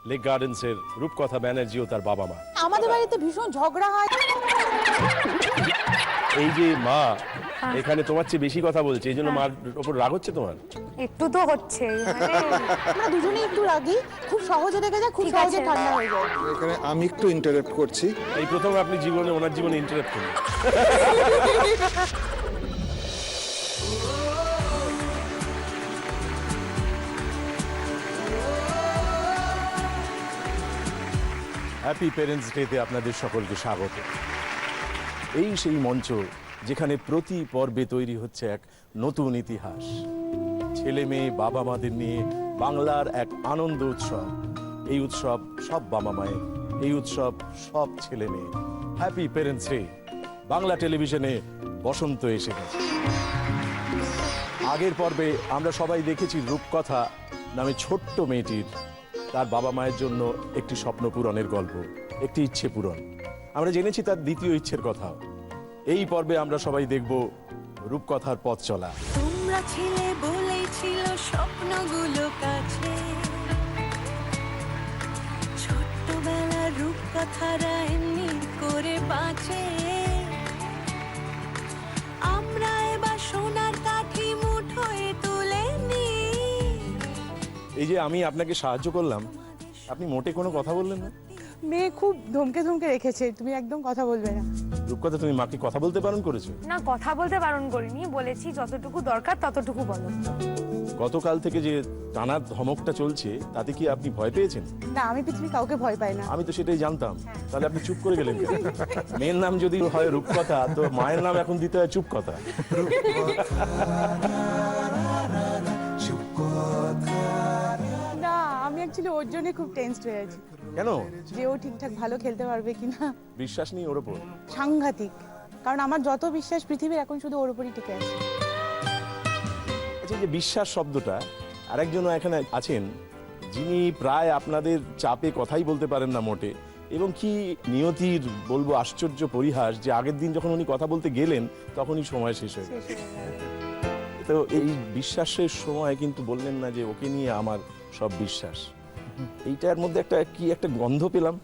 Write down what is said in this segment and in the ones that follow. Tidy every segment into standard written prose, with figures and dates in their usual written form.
Lake গার্ডেন্সের রূপকথা ব্যানার্জি ও তার বাবা মা। আমাদের বাড়িতে ভীষণ ঝগড়া হয়। এই যে মা এখানে তোমার চেয়ে বেশি কথা বলছে, এই জন্য মার ওপর রাগ হচ্ছে তোমার? একটু তো হচ্ছে, আমরা দুজনেই একটু রাগি, খুব সহজে রেগে যায়, খুব সহজে ঠান্ডা হয়ে যায়। এখানে আমি একটু ইন্টারাপ্ট করছি। এই প্রথম আপনি জীবনে ওনার জীবনে ইন্টারাপ্ট করলেন। হ্যাপি প্যারেন্টস ডেতে আপনাদের সকলকে স্বাগত। এই সেই মঞ্চ যেখানে প্রতি পর্বে তৈরি হচ্ছে এক নতুন ইতিহাস। ছেলে মেয়ে বাবা মাদের নিয়ে বাংলার এক আনন্দ উৎসব। এই উৎসব সব বাবা মায়ের, এই উৎসব সব ছেলে মেয়ে। Happy parents day. বাংলা টেলিভিশনে বসন্ত এসে গেছে। আগের পর্বে আমরা সবাই দেখেছি রূপকথা নামে ছোট্ট মেয়েটির তার বাবা মায়ের জন্য একটি স্বপ্ন পূরণের গল্প, একটি ইচ্ছে পূরণ। আমরা জেনেছি তার দ্বিতীয় ইচ্ছের কথা। এই পর্বে আমরা সবাই দেখব রূপকথার পথ চলা। তোমরা ছিলে বলেই ছিল স্বপ্নগুলো কাছে, ছোট্টবেলার রূপকথারা এমনি করে বাঁচে। আমরা এবার সোনার কাঠি মুঠোয় তুলে নি। এই যে আমি আপনাকে সাহায্য করলাম, আপনি মোটে কোনো কথা বললেন না। মেয়ে খুব ধমকে ধমকে রেখেছে, তুমি একদম কথা বলবে না। রূপকথা তুমি মাকে কথা বলতে বারণ করেছো? না, কথা বলতে বারণ করিনি, বলেছি যতটুকু দরকার ততটুকু বলো। গতকাল থেকে যে টানার ধমকটা চলছে তাতে কি আপনি ভয় পেয়েছেন? না, আমি পৃথিবী কাউকে ভয় পাই না। আমি তো সেটাই জানতাম। তাহলে আপনি চুপ করে গেলেন কেন? মেয়ের নাম যদি হয় রূপকথা, তো মায়ের নাম এখন দিতে হয় চুপকথা। না, আমি অ্যাকচুয়ালি ওর জন্য খুব টেনসড হয়ে আছি। কেন? যে ও ঠিকঠাক ভালো খেলতে পারবে কিনা। বিশ্বাস নেই ওর ওপর? সাংঘাতিক, কারণ আমার যত বিশ্বাস পৃথিবীর এখন শুধু ওর উপরই টিকে আছে। আচ্ছা, যে বিশ্বাস শব্দটা, আরেকজনও এখানে আছেন যিনি প্রায় আপনাদের চাপে কথাই বলতে পারেন না মোটে, এবং কি নিয়তির বলবো আশ্চর্য পরিহাস যে আগের দিন যখন উনি কথা বলতে গেলেন তখনই সময় শেষ হয়ে গেছে। তো এই বিশ্বাসের সময় কিন্তু বললেন না যে ওকে নিয়ে আমার সব বিশ্বাস। এইটার মধ্যে একটা গন্ধ পেলাম।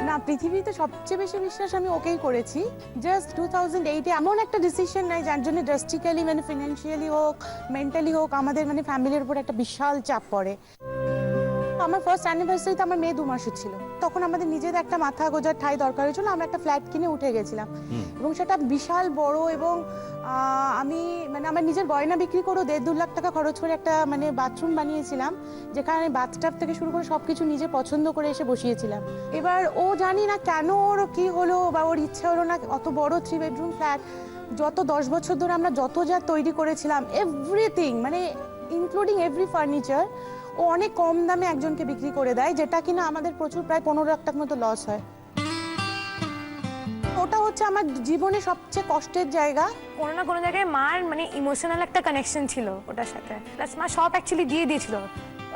না, পৃথিবীতে সবচেয়ে বেশি বিশ্বাস আমি ওকেই করেছি। জাস্ট 2008-এ এমন একটা ডিসিশন নাই যার জন্য ড্রাস্টিক্যালি, মানে ফিনান্সিয়ালি হোক, মেন্টালি হোক, আমাদের মানে ফ্যামিলির উপর একটা বিশাল চাপ পড়ে। আমার ফার্স্ট অ্যানিভার্সারিতে আমার মেয়ে 2 মাসের ছিল। তখন আমাদের নিজেদের একটা মাথা গোজার ঠাঁই দরকার হয়েছিল। আমরা একটা ফ্ল্যাট কিনে উঠে গেছিলাম, এবং সেটা বিশাল বড়, এবং আমি মানে আমার নিজের গয়না বিক্রি করে 1.5-2 লাখ টাকা খরচ করে একটা মানে বাথরুম বানিয়েছিলাম, যেখানে বাথটাব থেকে শুরু করে সবকিছু নিজে পছন্দ করে এসে বসিয়েছিলাম। এবার ও জানি না কেন ওর কি হলো বা ওর ইচ্ছে হলো না, অত বড় 3 বেডরুম ফ্ল্যাট যত 10 বছর ধরে আমরা যত যা তৈরি করেছিলাম, এভরিথিং মানে ইনক্লুডিং এভরি ফার্নিচার, ও অনেক কম দামে একজনকে বিক্রি করে দেয়, যেটা কিনা আমাদের প্রচুর, প্রায় 15 লাখ টাকার মতো লস হয়। ওটা হচ্ছে আমার জীবনে সবচেয়ে কষ্টের জায়গা। কোনো না কোনো জায়গায় মার মানে ইমোশনাল একটা কানেকশন ছিল ওটার সাথে। প্লাস মা সব অ্যাকচুয়ালি দিয়ে দিয়েছিল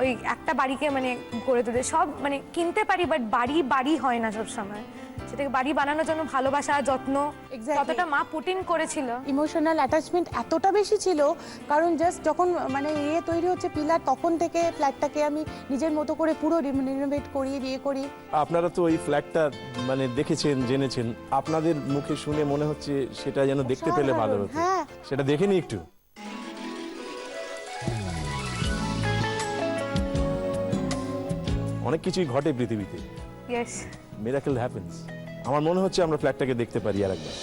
ওই একটা বাড়িকে মানে গড়ে তুলতে। সব মানে কিনতে পারি, বাট বাড়ি হয় না সব সময়। সেটাকে বাড়ি বানানোর জন্য ভালোবাসা, যত্ন, কতটা মা পুট ইন করেছিল। ইমোশনাল অ্যাটাচমেন্ট এতটা বেশি ছিল, কারণ জাস্ট যখন মানে তৈরি হচ্ছে পিলার, তখন থেকে ফ্ল্যাটটাকে আমি নিজের মতো করে পুরো রিনোভেট করি, করি। আপনারা তো এই ফ্ল্যাটটা মানে দেখেছেন, জেনেছেন, আপনাদের মুখে শুনে মনে হচ্ছে সেটা যেন দেখতে পেলে ভালো হতো। হ্যাঁ, সেটা দেখে নি একটু। অনেক কিছুই ঘটে পৃথিবীতে। Yes, miracle happens. আমার মনে হচ্ছে আমরা ফ্ল্যাটটাকে দেখতে পারি আরেকবার।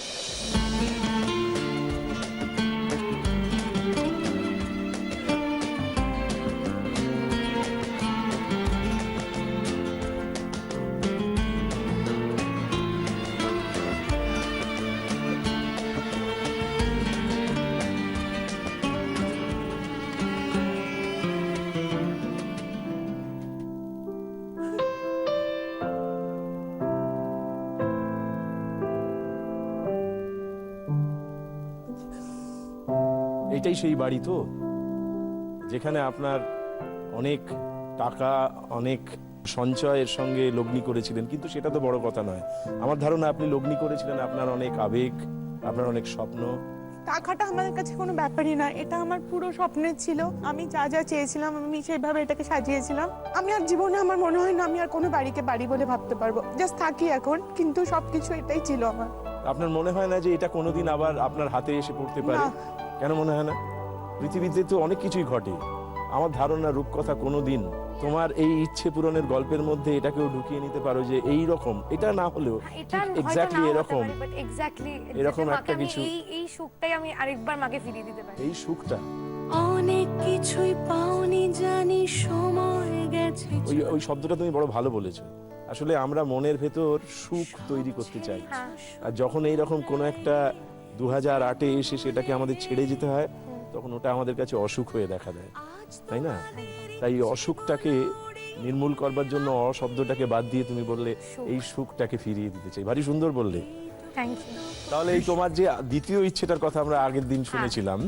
এটাই সেই বাড়ি তো, যেখানে আপনার অনেক টাকা, অনেক সঞ্চয়ের সঙ্গে লগ্নি করেছিলেন, কিন্তু সেটা তো বড় কথা নয়। আমার ধারণা আপনি লগ্নি করেছিলেন আপনার অনেক আবেগ, আপনার অনেক স্বপ্ন। টাকাটা আমাদের কাছে কোনো ব্যাপারই না, এটা আমার পুরো স্বপ্নের ছিল। আমি যা যা চেয়েছিলাম আমি সেইভাবে এটাকে সাজিয়েছিলাম। আমি আর জীবনে আমার মনে হয় না আমি আর কোনো বাড়িকে বাড়ি বলে ভাবতে পারবো। জাস্ট থাকি এখন, কিন্তু সবকিছু এটাই ছিল আমার। আপনার মনে হয় না যে এটা কোনোদিন আবার আপনার হাতে এসে পড়তে পারে? না। কেন মনে হয় না? পৃথিবীতে তো অনেক কিছুই ঘটে। আমার ধারণা রূপকথা কোনোদিন তোমার এই ইচ্ছে পূরণের গল্পের মধ্যে এটাকেও ঢুকিয়ে নিতে পারো যে এই রকম, এটা না হলেও এটা হয়তো এক্স্যাক্টলি নাও হতে এরকম পারে, but exactly এরকম মাকে একটা আমি কিছু। এই সুখটাই আমি আরেকবার মাকে ফিরিয়ে দিতে পারি। এই সুখটা অনেক কিছুই পাওনি জানি, সময় গেছে ওই শব্দটা তুমি বড় ভালো বলেছো। আসলে আমরা মনের ভেতর সুখ তৈরি করতে চাই, হ্যাঁ। আর যখন এইরকম কোনো একটা 2008-এ এসে সেটাকে আমাদের ছেড়ে যেতে হয়, তখন ওটা আমাদের কাছে অসুখ হয়ে দেখা দেয়, তাই না? তাই এই অসুখটাকে নির্মূল করবার জন্য শব্দটাকে বাদ দিয়ে তুমি বললে এই সুখটাকে ফিরিয়ে দিতে চাই। ভারী সুন্দর বললে। Thank you. তাহলে এই তোমার যে দ্বিতীয় ইচ্ছেটার কথা আমরা আগের দিন শুনেছিলাম,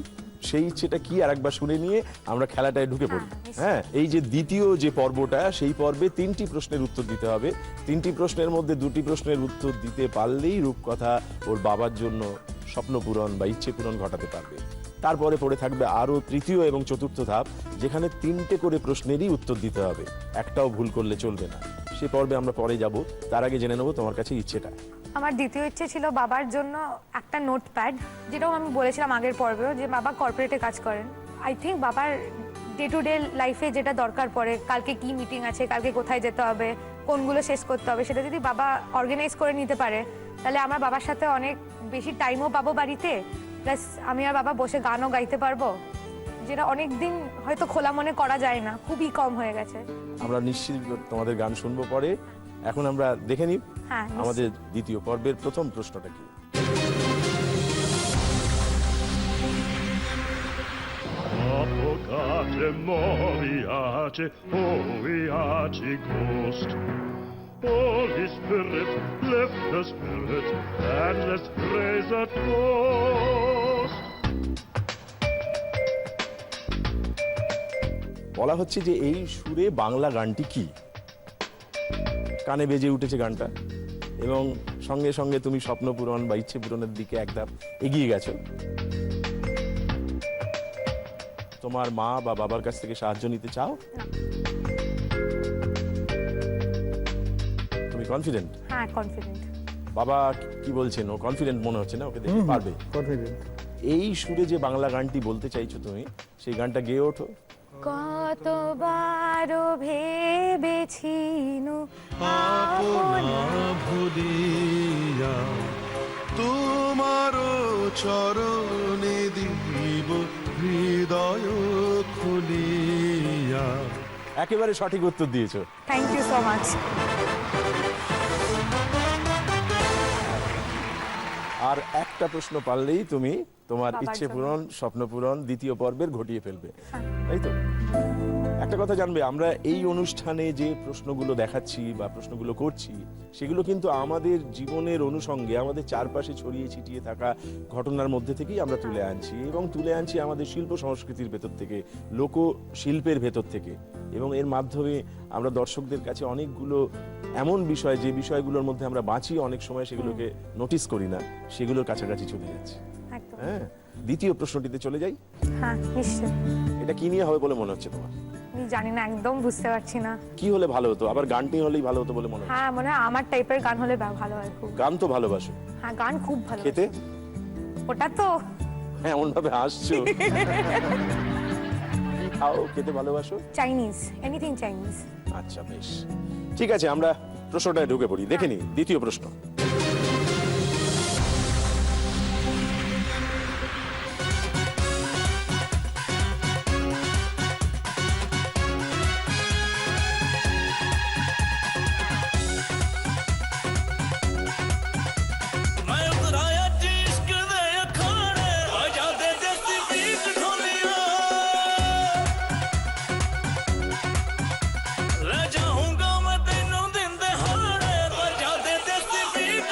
সেই ইচ্ছেটা কি আরেকবার শুনে নিয়ে আমরা খেলাটায় ঢুকে পড়ি। হ্যাঁ, এই যে দ্বিতীয় যে পর্বটা, সেই পর্বে 3টি প্রশ্নের উত্তর দিতে হবে। 3টি প্রশ্নের মধ্যে 2টি প্রশ্নের উত্তর দিতে পারলেই রূপকথা ওর বাবার জন্য স্বপ্ন পূরণ বা ইচ্ছে পূরণ ঘটাতে পারবে। তারপরে পড়ে থাকবে আরো 3য় এবং 4র্থ ধাপ, যেখানে 3টে করে প্রশ্নেরই উত্তর দিতে হবে, একটাও ভুল করলে চলবে না। সে পর্বে আমরা পরে যাব। তার আগে জেনে নেবো তোমার কাছে ইচ্ছেটা। আমার দ্বিতীয় ইচ্ছে ছিল বাবার জন্য একটা নোটপ্যাড, যেটাও আমি বলেছিলাম আগের পর্বেও, যে বাবা কর্পোরেটে কাজ করেন। আই থিঙ্ক বাবার ডে টু ডে লাইফে যেটা দরকার পড়ে, কালকে কি মিটিং আছে, কালকে কোথায় যেতে হবে, কোনগুলো শেষ করতে হবে, সেটা যদি বাবা অর্গানাইজ করে নিতে পারে, তাহলে আমার বাবার সাথে অনেক বেশি টাইমও পাবো বাড়িতে, প্লাস আমি আর বাবা বসে গানও গাইতে পারবো, যেটা অনেক দিন হয়তো খোলা মনে করা যায় না, খুবই কম হয়ে গেছে। আমরা নিশ্চিত তোমাদের গান শুনবো পরে। এখন আমরা দেখে নিই হ্যাঁ, আমাদের দ্বিতীয় পর্বের প্রথম প্রশ্নটা কি। Avvocate Moriace, Moriace Ghost. Holy Spirit, lift the spirit, and let's praise a toast. বলা হচ্ছে যে এই সুরে বাংলা গানটি কি? কানে বেজে উঠেছে গানটা, এবং সঙ্গে সঙ্গে তুমি স্বপ্ন পূরণ বা ইচ্ছে পূরণের দিকে এক ধাপ এগিয়ে গেছো। তোমার মা বা বাবার কাছ থেকে সাহায্য নিতে চাও? তুমি কনফিডেন্ট? হ্যাঁ, কনফিডেন্ট। বাবা কি বলছেন? ও কনফিডেন্ট মনে হচ্ছে না? ওকে দেখে পারবে? কনফিডেন্ট। এই সুরে যে বাংলা গানটি বলতে চাইছো তুমি, সেই গানটা গেয়ে ওঠো। কতবারও ভেবেছি ভুলিয়া তোমার চরণে দিব হৃদয় খুলিয়া। একেবারে সঠিক উত্তর দিয়েছো। Thank you so much. আর একটা প্রশ্ন পারলেই তুমি তোমার বাবার ইচ্ছে জন্য। পূরণ, স্বপ্ন পূরণ দ্বিতীয় পর্বের ঘটিয়ে ফেলবে, তাই তো? একটা কথা জানবে, আমরা এই অনুষ্ঠানে যে প্রশ্নগুলো দেখাচ্ছি বা প্রশ্নগুলো করছি, সেগুলো কিন্তু আমাদের জীবনের অনুষঙ্গে, আমাদের চারপাশে ছড়িয়ে ছিটিয়ে থাকা ঘটনার মধ্যে থেকেই আমরা তুলে আনছি, এবং তুলে আনছি আমাদের শিল্প সংস্কৃতির ভেতর থেকে, লোকশিল্পের ভেতর থেকে, এবং এর মাধ্যমে আমরা দর্শকদের কাছে অনেকগুলো এমন বিষয়, যে বিষয়গুলোর মধ্যে আমরা বাঁচি, অনেক সময় সেগুলোকে নোটিস করি না, সেগুলোর কাছাকাছি চলে যাচ্ছে। একদম। হ্যাঁ, দ্বিতীয় প্রশ্নটিতে চলে যাই। হ্যাঁ, নিশ্চয়। এটা কি নিয়ে হবে বলে মনে হচ্ছে তোমার? আমি জানি না, একদম বুঝতে পারছি না। কি হলে ভালো হতো? আবার গানটি হলেই ভালো হতো বলে মনে হচ্ছে? হ্যাঁ, মনে হয় আমার টাইপের গান হলে ভালো হয় খুব। গান তো ভালোবাসো, হ্যাঁ, গান খুব ভালো। খেতে ওটা তো হ্যাঁ এমন ভাবে হাসছো। কি খাও, খেতে ভালোবাসো? Chinese, anything Chinese. আচ্ছা, বেশ, ঠিক আছে, আমরা প্রশ্নটায় ঢুকে পড়ি। দেখে নি দ্বিতীয় প্রশ্ন। मैं उतराया इश्क दे अखाड़े, बजा दे देसी बीट ढोलिया। ले जाऊंगा मैं तेनू दिन दहाड़े, बजा दे देसी बीट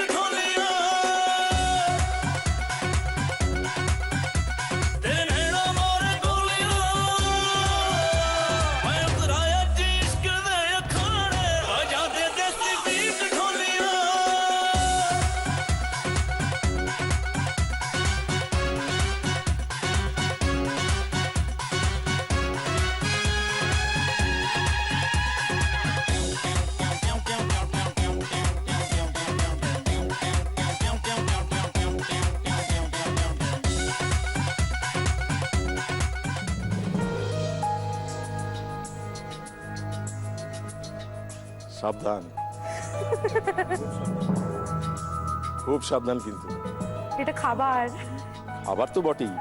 সাবধান, খুব সাবধান কিন্তু। এটা খাবার। আবার তো বটেই,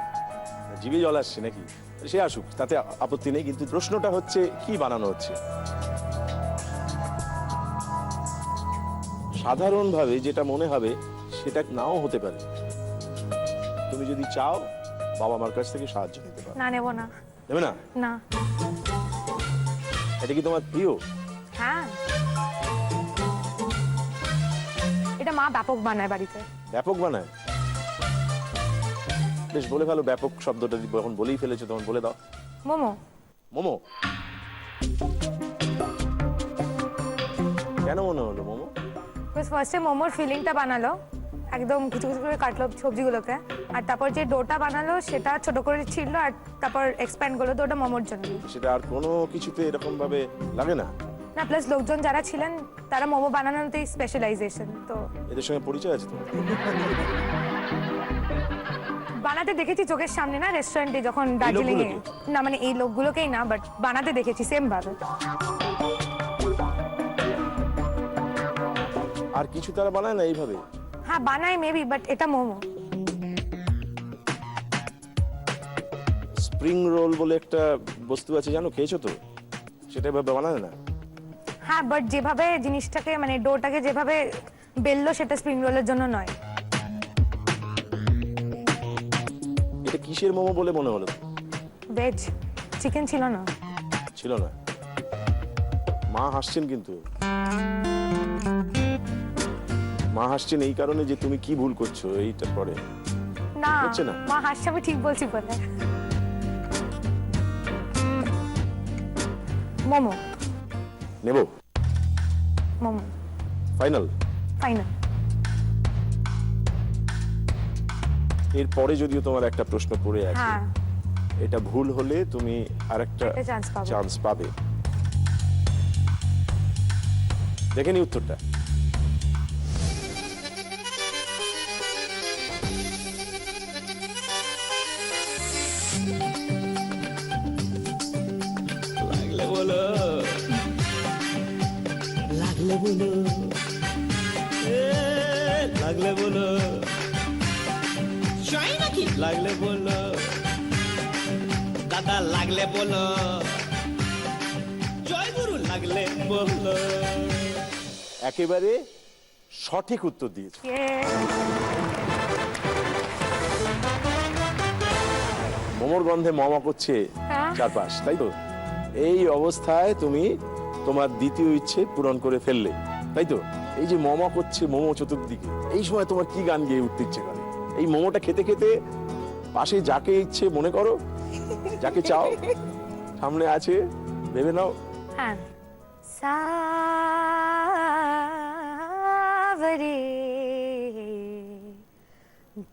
জিভে জল আসছে নাকি? সে আসুক, তাতে আপত্তি নেই, কিন্তু প্রশ্নটা হচ্ছে কি বানানো হচ্ছে। সাধারণভাবে যেটা মনে হবে সেটা নাও হতে পারে। তুমি যদি চাও বাবা মার কাছ থেকে সাহায্য নিতে পারো। না, নেব না। নেবে না? না। এটা কি তোমার প্রিয়? হ্যাঁ, এটা মা ব্যাপক বানায় বাড়িতে। ব্যাপক বানায়? বেশ, বলে ফেলো ব্যাপক শব্দটা, যখন বলেই ফেলেছো তখন বলে দাও। মোমো। মোমো? কেন মনে হলো মোমো? ফার্স্টে মোমোর ফিলিংটা বানালো, একদম কিছু কিছু করে কাটলো সবজিগুলোকে, আর তারপর যে ডোটা বানালো সেটা ছোট করে ছিল, আর তারপর এক্সপ্যান্ড করলো, তো ওটা মোমোর জন্য। সেটা আর কোনো কিছুতে এরকম ভাবে লাগে না? না, প্লাস লোকজন যারা ছিলেন তারা মোমো বানানোতেই স্পেশালাইজেশন, তো এদের সঙ্গে পরিচয় আছে তোমার? বানাতে দেখেছি চোখের সামনে, না রেস্টুরেন্টে যখন দার্জিলিং এ। লোকগুলোকে? না মানে এই লোকগুলোকেই না, বাট বানাতে দেখেছি সেম ভাবে। আর কিছু তারা বানায় না এইভাবে? হ্যাঁ বানায় মেবি, বাট এটা মোমো। স্প্রিং রোল বলে একটা বস্তু আছে, জানো? খেয়েছো তো? সেটা এভাবে বানায় না? হ্যাঁ, বাট যেভাবে জিনিসটাকে মানে ডোটাকে যেভাবে বেললো সেটা স্প্রিং রোলের জন্য নয়। এটা কিসের মোমো বলে মনে হলো? ভেজ, চিকেন ছিল না। ছিল না? মা হাসছেন কিন্তু। মা হাসছেন এই কারণে যে তুমি কি ভুল করছো এইটার পরে। না, হচ্ছে না? মা হাসছে, আমি ঠিক বলছি বলে। মোমো। নেব? মোমো ফাইনাল? ফাইনাল। এরপরে যদিও তোমার একটা প্রশ্ন পড়ে আছে, হ্যাঁ, এটা ভুল হলে তুমি আরেকটা একটা chance পাবো। চান্স পাবে। দেখে নি উত্তরটা। লাগলে বলো, লাগলে বলো, লাগলে বলো, চাই নাকি? লাগলে বলো দাদা, লাগলে বলো, জয় গুরু, লাগলে বলো। একেবারে সঠিক উত্তর দিয়েছো। মোমোর গন্ধে মমা করছে হ্যাঁ। চারপাশ, তাই তো? এই অবস্থায় তুমি তোমার দ্বিতীয় ইচ্ছে পূরণ করে ফেললে, তাই তো? এই যে মমা করছে মোমো চতুর্দিকে, এই সময় তোমার কি গান গেয়ে উঠতে ইচ্ছে করে? এই মোমোটা খেতে খেতে পাশে যাকে ইচ্ছে মনে করো, যাকে চাও সামনে আছে, ভেবে নাও। হ্যাঁ। সাবরে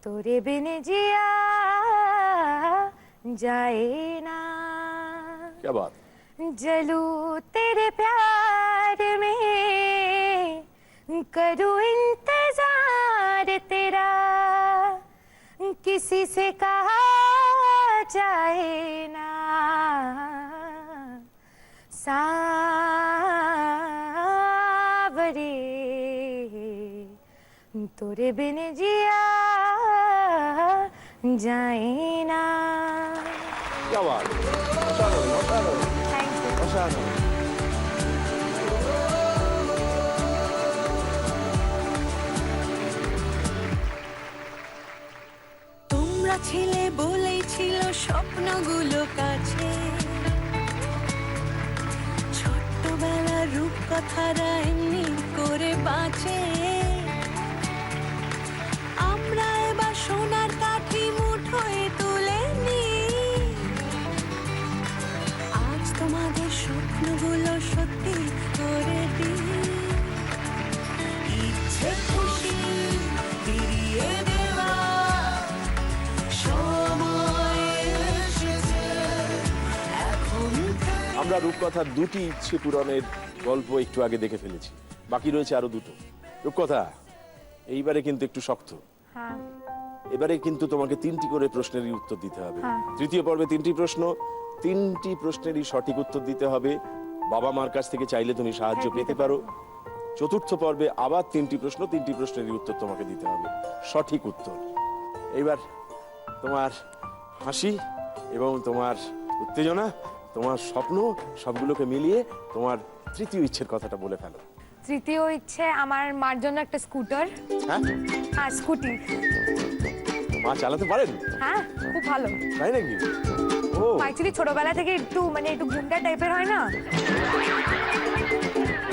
তোরে বিনে জিয়া যায় না, क्या बात। जलू तेरे प्यार में, करूं इंतजार तेरा, किसी से कहा जाए ना, सावरे तोरे बिन जिया जाए ना। क्या बात। অসাধারণ, অসাধারণ, थैंक यू। অসাধারণ। তোমরা ছিলে বলেই ছিল স্বপ্নগুলো কাছে, ছোট্টবেলার রূপকথারা এমনি করে বাঁচে। আমরা এবার সোনার কাঠি মুঠোয় তুলে নিই, আজ তোমাদের স্বপ্নগুলো সত্যি করে দিই। ইচ্ছে খুশি ফিরিয়ে দেওয়া সময় এসেছে এখন থেকে। আমরা রূপকথার দুটি ইচ্ছে পূরণের গল্প একটু আগে দেখে ফেলেছি, বাকি রয়েছে আরো দুটো। রূপকথা, এইবারে কিন্তু একটু শক্ত। হ্যাঁ। এবারে কিন্তু তোমাকে 3টি করে প্রশ্নেরই উত্তর দিতে হবে। হ্যাঁ। তৃতীয় পর্বে 3টি প্রশ্ন, 3টি প্রশ্নেরই সঠিক উত্তর দিতে হবে। বাবা মার কাছ থেকে চাইলে তুমি সাহায্য হ্যাঁ, পেতে পেতে পারো। চতুর্থ পর্বে আবার 3টি প্রশ্ন, 3টি প্রশ্নের উত্তর তোমাকে দিতে হবে, সঠিক উত্তর। এইবার তোমার হাসি এবং তোমার উত্তেজনা, তোমার স্বপ্ন সবগুলোকে মিলিয়ে তোমার তৃতীয় ইচ্ছের কথাটা বলে ফেলো। তৃতীয় ইচ্ছে আমার মার জন্য একটা স্কুটার। হ্যাঁ, হ্যাঁ, স্কুটি। মা চালাতে পারেন? হ্যাঁ, খুব ভালো। তাই নাকি? ও অ্যাকচুয়ালি ছোটবেলা থেকে একটু মানে একটু গুন্ডা টাইপের হয় না,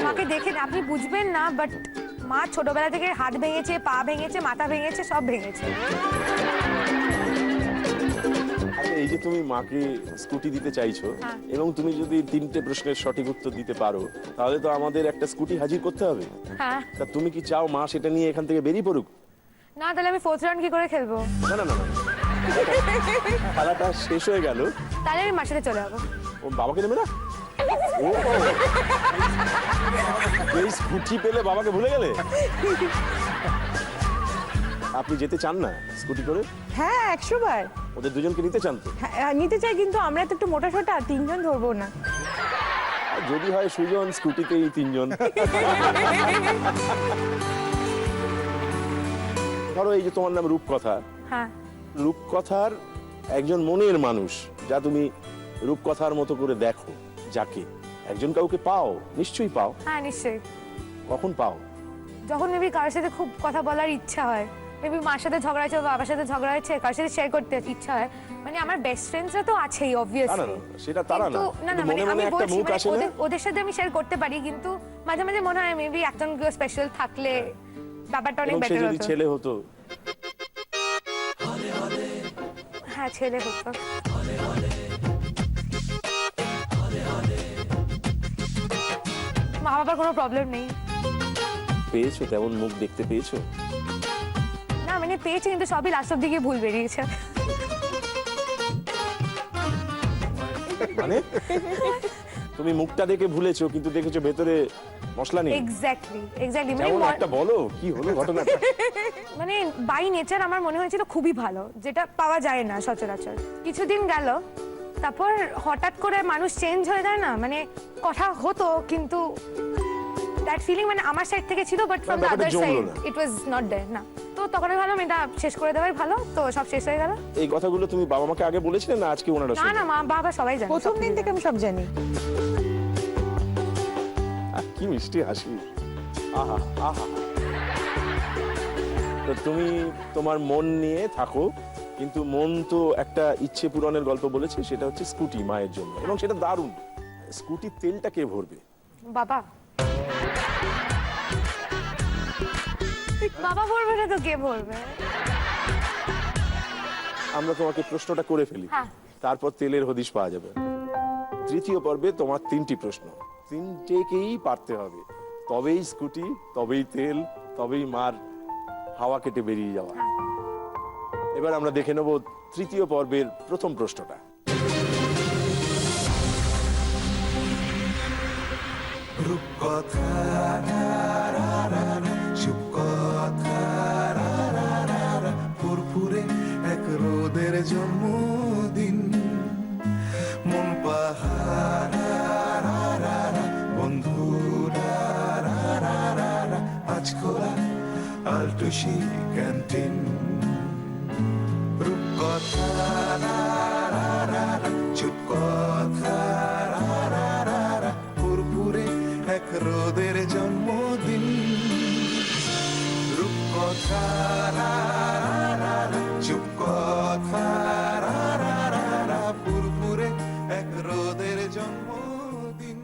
মাকে দেখে আপনি বুঝবেন না, বাট মা ছোটবেলা থেকে হাত ভেঙেছে, পা ভেঙেছে, মাথা ভেঙেছে, সব ভেঙেছে। আচ্ছা, এই যে তুমি মাকে স্কুটি দিতে চাইছো হ্যাঁ। এবং তুমি যদি 3টে প্রশ্নের সঠিক উত্তর দিতে পারো, তাহলে তো আমাদের একটা স্কুটি হাজির করতে হবে। হ্যাঁ, তা তুমি কি চাও মা সেটা নিয়ে এখান থেকে বেরিয়ে পড়ুক? না তাহলে আমি 4th রাউন্ড কি করে খেলবো? না না না না। খেলাটা শেষ হয়ে গেল, তাহলে আমি মার সাথে চলে যাবো। ও বাবাকে নেবে না? ও এই স্কুটি পেলে বাবাকে ভুলে গেলে? আপনি যেতে চান না স্কুটি করে? হ্যাঁ 100 বার ওদের দুজনকে নিতে চান তো? হ্যাঁ, নিতে চাই, কিন্তু আমরা তো একটু মোটা সোটা, 3 জন ধরবো না। আর যদি হয় সুজন, স্কুটিতেই 3 জন। ধরো এই যে তোমার নাম রূপকথা, হ্যাঁ, রূপকথার একজন মনের মানুষ, যা তুমি রূপকথার মতো করে দেখো, যাকে একজন কাউকে পাও, নিশ্চয়ই পাও। হ্যাঁ নিশ্চয়ই। কখন পাও? যখন মেবি কারোর সাথে খুব কথা বলার ইচ্ছা হয়, মেবি মার সাথে ঝগড়া হয়েছে, বাবার সাথে ঝগড়া হয়েছে, কারোর সাথে শেয়ার করতে ইচ্ছা হয়। মানে আমার বেস্ট ফ্রেন্ডসরা তো আছেই না না অবভিয়াসলি, না, সেটা তারা না, না কিন্তু মানে মনে আমি মনে একটা বলছি মুখ মানে আসে না? ওদের সাথে আমি শেয়ার করতে পারি, কিন্তু মাঝে মাঝে মনে হয় মেবি একজন কেউ স্পেশাল থাকলে ব্যাপারটা অনেক এবং সে বেটার যদি হতো। ছেলে হতো? হ্যাঁ, ছেলে হতো। মা বাবার কোনো প্রবলেম নেই। পেয়েছো তেমন মুখ দেখতে পেয়েছো? না মানে পেয়েছি, কিন্তু সবই লাস্ট অব্দি গিয়ে ভুল বেরিয়েছে। মানে তুমি মুখটা দেখে ভুলেছো, কিন্তু দেখেছো ভেতরে মশলা নেই। এক্স্যাক্টলি যেমন একটা বলো, কি হলো ঘটনাটা? মানে বাই নেচার আমার মনে হয়েছিল খুবই ভালো, যেটা পাওয়া যায় না সচরাচর। কিছুদিন গেল, তারপর হঠাৎ করে মানুষ চেঞ্জ হয়ে যায় না, মানে কথা হতো কিন্তু দ্যাট ফিলিং মানে আমার সাইড থেকে ছিল, বাট ফ্রম দ্য ব্যাপারটা আদার জমলো সাইড না। ইট ওয়াজ নট দেয়ার। না, তো তখন আমি ভাবলাম এটা শেষ করে দেওয়াই ভালো, তো সব শেষ হয়ে গেল। এই কথাগুলো তুমি বাবা মাকে আগে বলেছিলে না আজকে ওনারা না শুনলেন? না, মা বাবা সবাই জানে, প্রথম সব দিন কিছু থেকে আমি সব জানি। আহ, কি মিষ্টি হাসি! আহা আহা। তো তুমি তোমার মন নিয়ে থাকো, কিন্তু মন তো একটা ইচ্ছে পূরণের গল্প বলেছে, সেটা হচ্ছে স্কুটি মায়ের জন্য, এবং সেটা দারুণ। স্কুটির তেলটা কে ভরবে? বাবা বাবা ভরবে না তো কে ভরবে? আমরা তোমাকে প্রশ্নটা করে ফেলি, হ্যাঁ। তারপর তেলের হদিশ পাওয়া যাবে। তৃতীয় পর্বে তোমার 3টি প্রশ্ন, 3টেকেই পারতে হবে, তবেই স্কুটি, তবেই তেল, তবেই মার হাওয়া কেটে বেরিয়ে যাওয়া। এবার আমরা দেখে নেব তৃতীয় পর্বের প্রথম প্রশ্নটা। রূপকথা সুপকথা ফুরফুরে এক রোদের জন্মদিন, মন পাহাড় বন্ধুরা আজ খোলা আলটুসি ক্যান্টিন। রূপকথা চুপকথা ফুরফুরে এক রোদের জন্মদিন, রূপকথা চুপকথা ফুরফুরে এক রোদের জন্মদিন।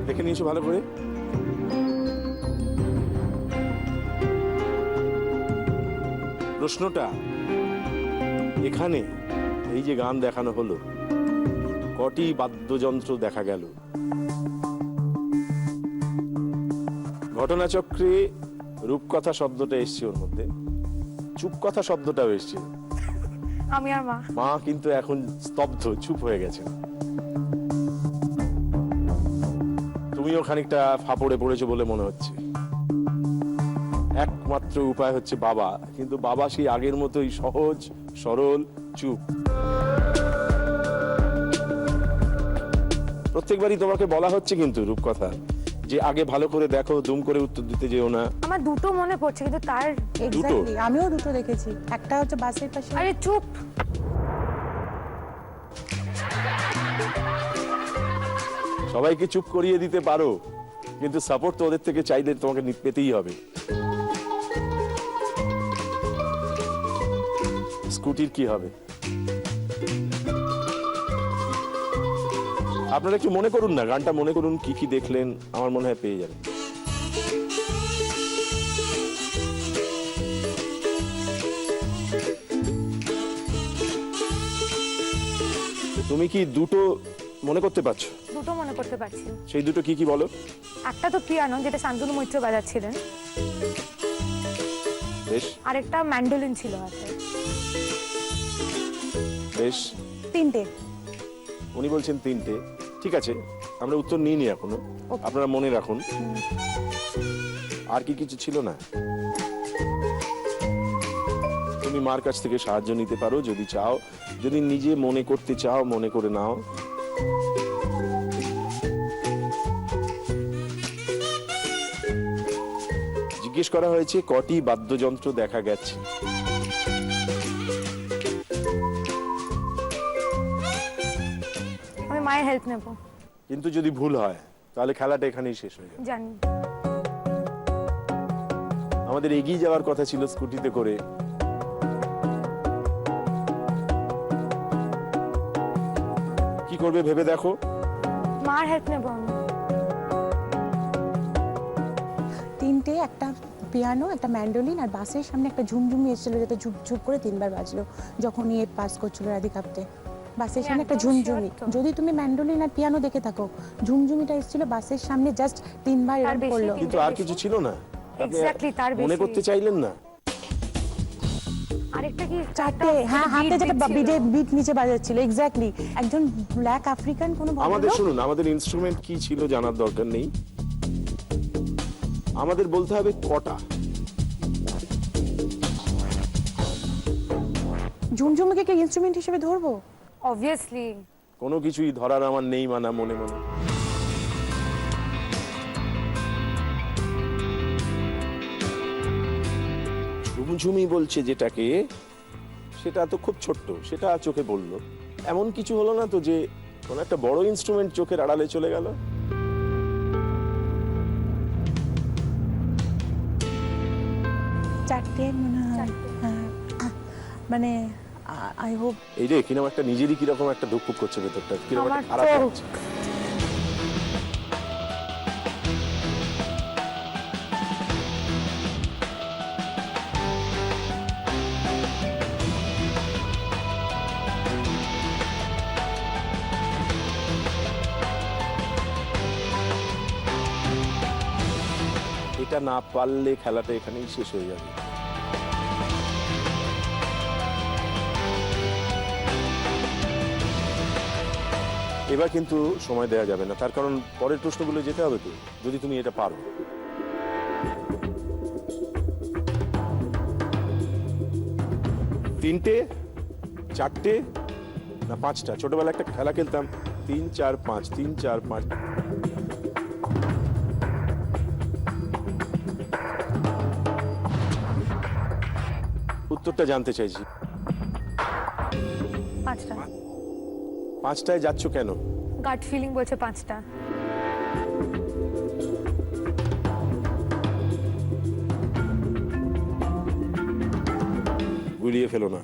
দেখে নিয়েছো ভালো করে? প্রশ্নটা এখানে, এই যে গান দেখানো হলো, কটি বাদ্যযন্ত্র দেখা গেল? ঘটনাচক্রে রূপকথা শব্দটা এসছে ওর মধ্যে, চুপকথা শব্দটাও এসছে। আমি আর মা। মা কিন্তু এখন স্তব্ধ, চুপ হয়ে গেছেন। তুমিও খানিকটা ফাপড়ে পড়েছো বলে মনে হচ্ছে। একমাত্র উপায় হচ্ছে বাবা, কিন্তু বাবা সেই আগের মতোই সহজ সরল চুপ। প্রত্যেকবারই তোমাকে বলা হচ্ছে কিন্তু রূপকথা যে আগে ভালো করে দেখো, দুম করে উত্তর দিতে যেও না। আমার দুটো মনে পড়ছে কিন্তু তার এক্স্যাক্টলি আমিও দুটো দেখেছি, একটা হচ্ছে বাসের পাশে। আরে চুপ। সবাইকে চুপ করিয়ে দিতে পারো, কিন্তু সাপোর্ট তো ওদের থেকে চাইলে তোমাকে পেতেই হবে। স্কুটির কি হবে? আপনারা একটু মনে করুন না, গানটা মনে করুন, কি কি দেখলেন, আমার মনে হয় পেয়ে যাবেন। তুমি কি দুটো মনে করতে পারছো? দুটো মনে করতে পারছি। সেই দুটো কি কি বলো? একটা তো পিয়ানো, যেটা শান্তনু মৈত্র বাজাচ্ছিলেন, বেশ আরেকটা ম্যান্ডোলিন ছিল হাতে। বেশ, তিনটে। উনি বলছেন তিনটে। ঠিক আছে, আমরা উত্তর নিইনি এখনো, আপনারা মনে রাখুন। আর কি কিছু ছিল না? তুমি মার কাছ থেকে সাহায্য নিতে পারো যদি চাও, যদি নিজে মনে করতে চাও মনে করে নাও। জিজ্ঞেস করা হয়েছে কটি বাদ্যযন্ত্র দেখা গেছে। আমি মায়ের হেল্প নেব। কিন্তু যদি ভুল হয় তাহলে খেলাটা এখানেই শেষ হয়ে যাবে। জানি। আমাদের এগিয়ে যাওয়ার কথা ছিল স্কুটিতে করে। কি করবে ভেবে দেখো। মার হেল্প নেব আমি। তিনটে, একটা পিয়ানো, একটা ম্যান্ডোলিন, আর বাসের সামনে একটা ঝুমঝুমি এসেছিল, যেটা ঝুপ ঝুপ করে 3 বার বাজলো যখন ইয়ে পাস করছিল রাধিকাপ্তে। বাসের সামনে একটা একদম ঝুমঝুমি, sure তো। যদি তুমি ম্যান্ডোলিন আর পিয়ানো দেখে থাকো, ঝুমঝুমিটা এসেছিল বাসের সামনে, জাস্ট 3 বার তার এরকম বেশি করলো। কিন্তু আর কিছু ছিল না? আপনি Exactly, তার মনে বেশি। করতে চাইলেন না? আরেকটা কি? চারটে, হ্যাঁ, হাতে যেটা বিট নিচে বাজাচ্ছিল, এক্স্যাক্টলি একজন ব্ল্যাক আফ্রিকান কোনো আমাদের ভদ্রলোক। শুনুন, আমাদের ইনস্ট্রুমেন্ট কি ছিল জানার দরকার নেই, আমাদের বলতে হবে কটা। ঝুমঝুমিকে কি ইনস্ট্রুমেন্ট হিসেবে ধরবো? অবভিয়াসলি। কোনো কিছুই ধরার আমার নেই মানা মনে মনে। ঝুমঝুমি বলছে যেটাকে, সেটা তো খুব ছোট্ট, সেটা চোখে পড়লো। এমন কিছু হলো না তো যে কোনো একটা বড় ইনস্ট্রুমেন্ট চোখের আড়ালে চলে গেল? চারটে মনে হয়, হ্যাঁ। মানে আই হোপ। এই যে কিরকম একটা নিজেরই কিরকম একটা দুঃখ করছে ভেতরটা, কিরকম একটা আমার খারাপ তো- লাগছে। এটা না পারলে খেলাটা এখানেই শেষ হয়ে যাবে। এবার কিন্তু সময় দেওয়া যাবে না, তার কারণ পরের প্রশ্নগুলো যেতে হবে তো, যদি তুমি এটা পারো। তিনটে, চারটে না পাঁচটা? ছোটবেলা একটা খেলা খেলতাম, 3, 4, 5, 3, 4, 5। উত্তরটা জানতে চাইছি। 5টা। 5টায় যাচ্ছ কেন? গাট ফিলিং বলছে 5টা। গুলিয়ে ফেলো না।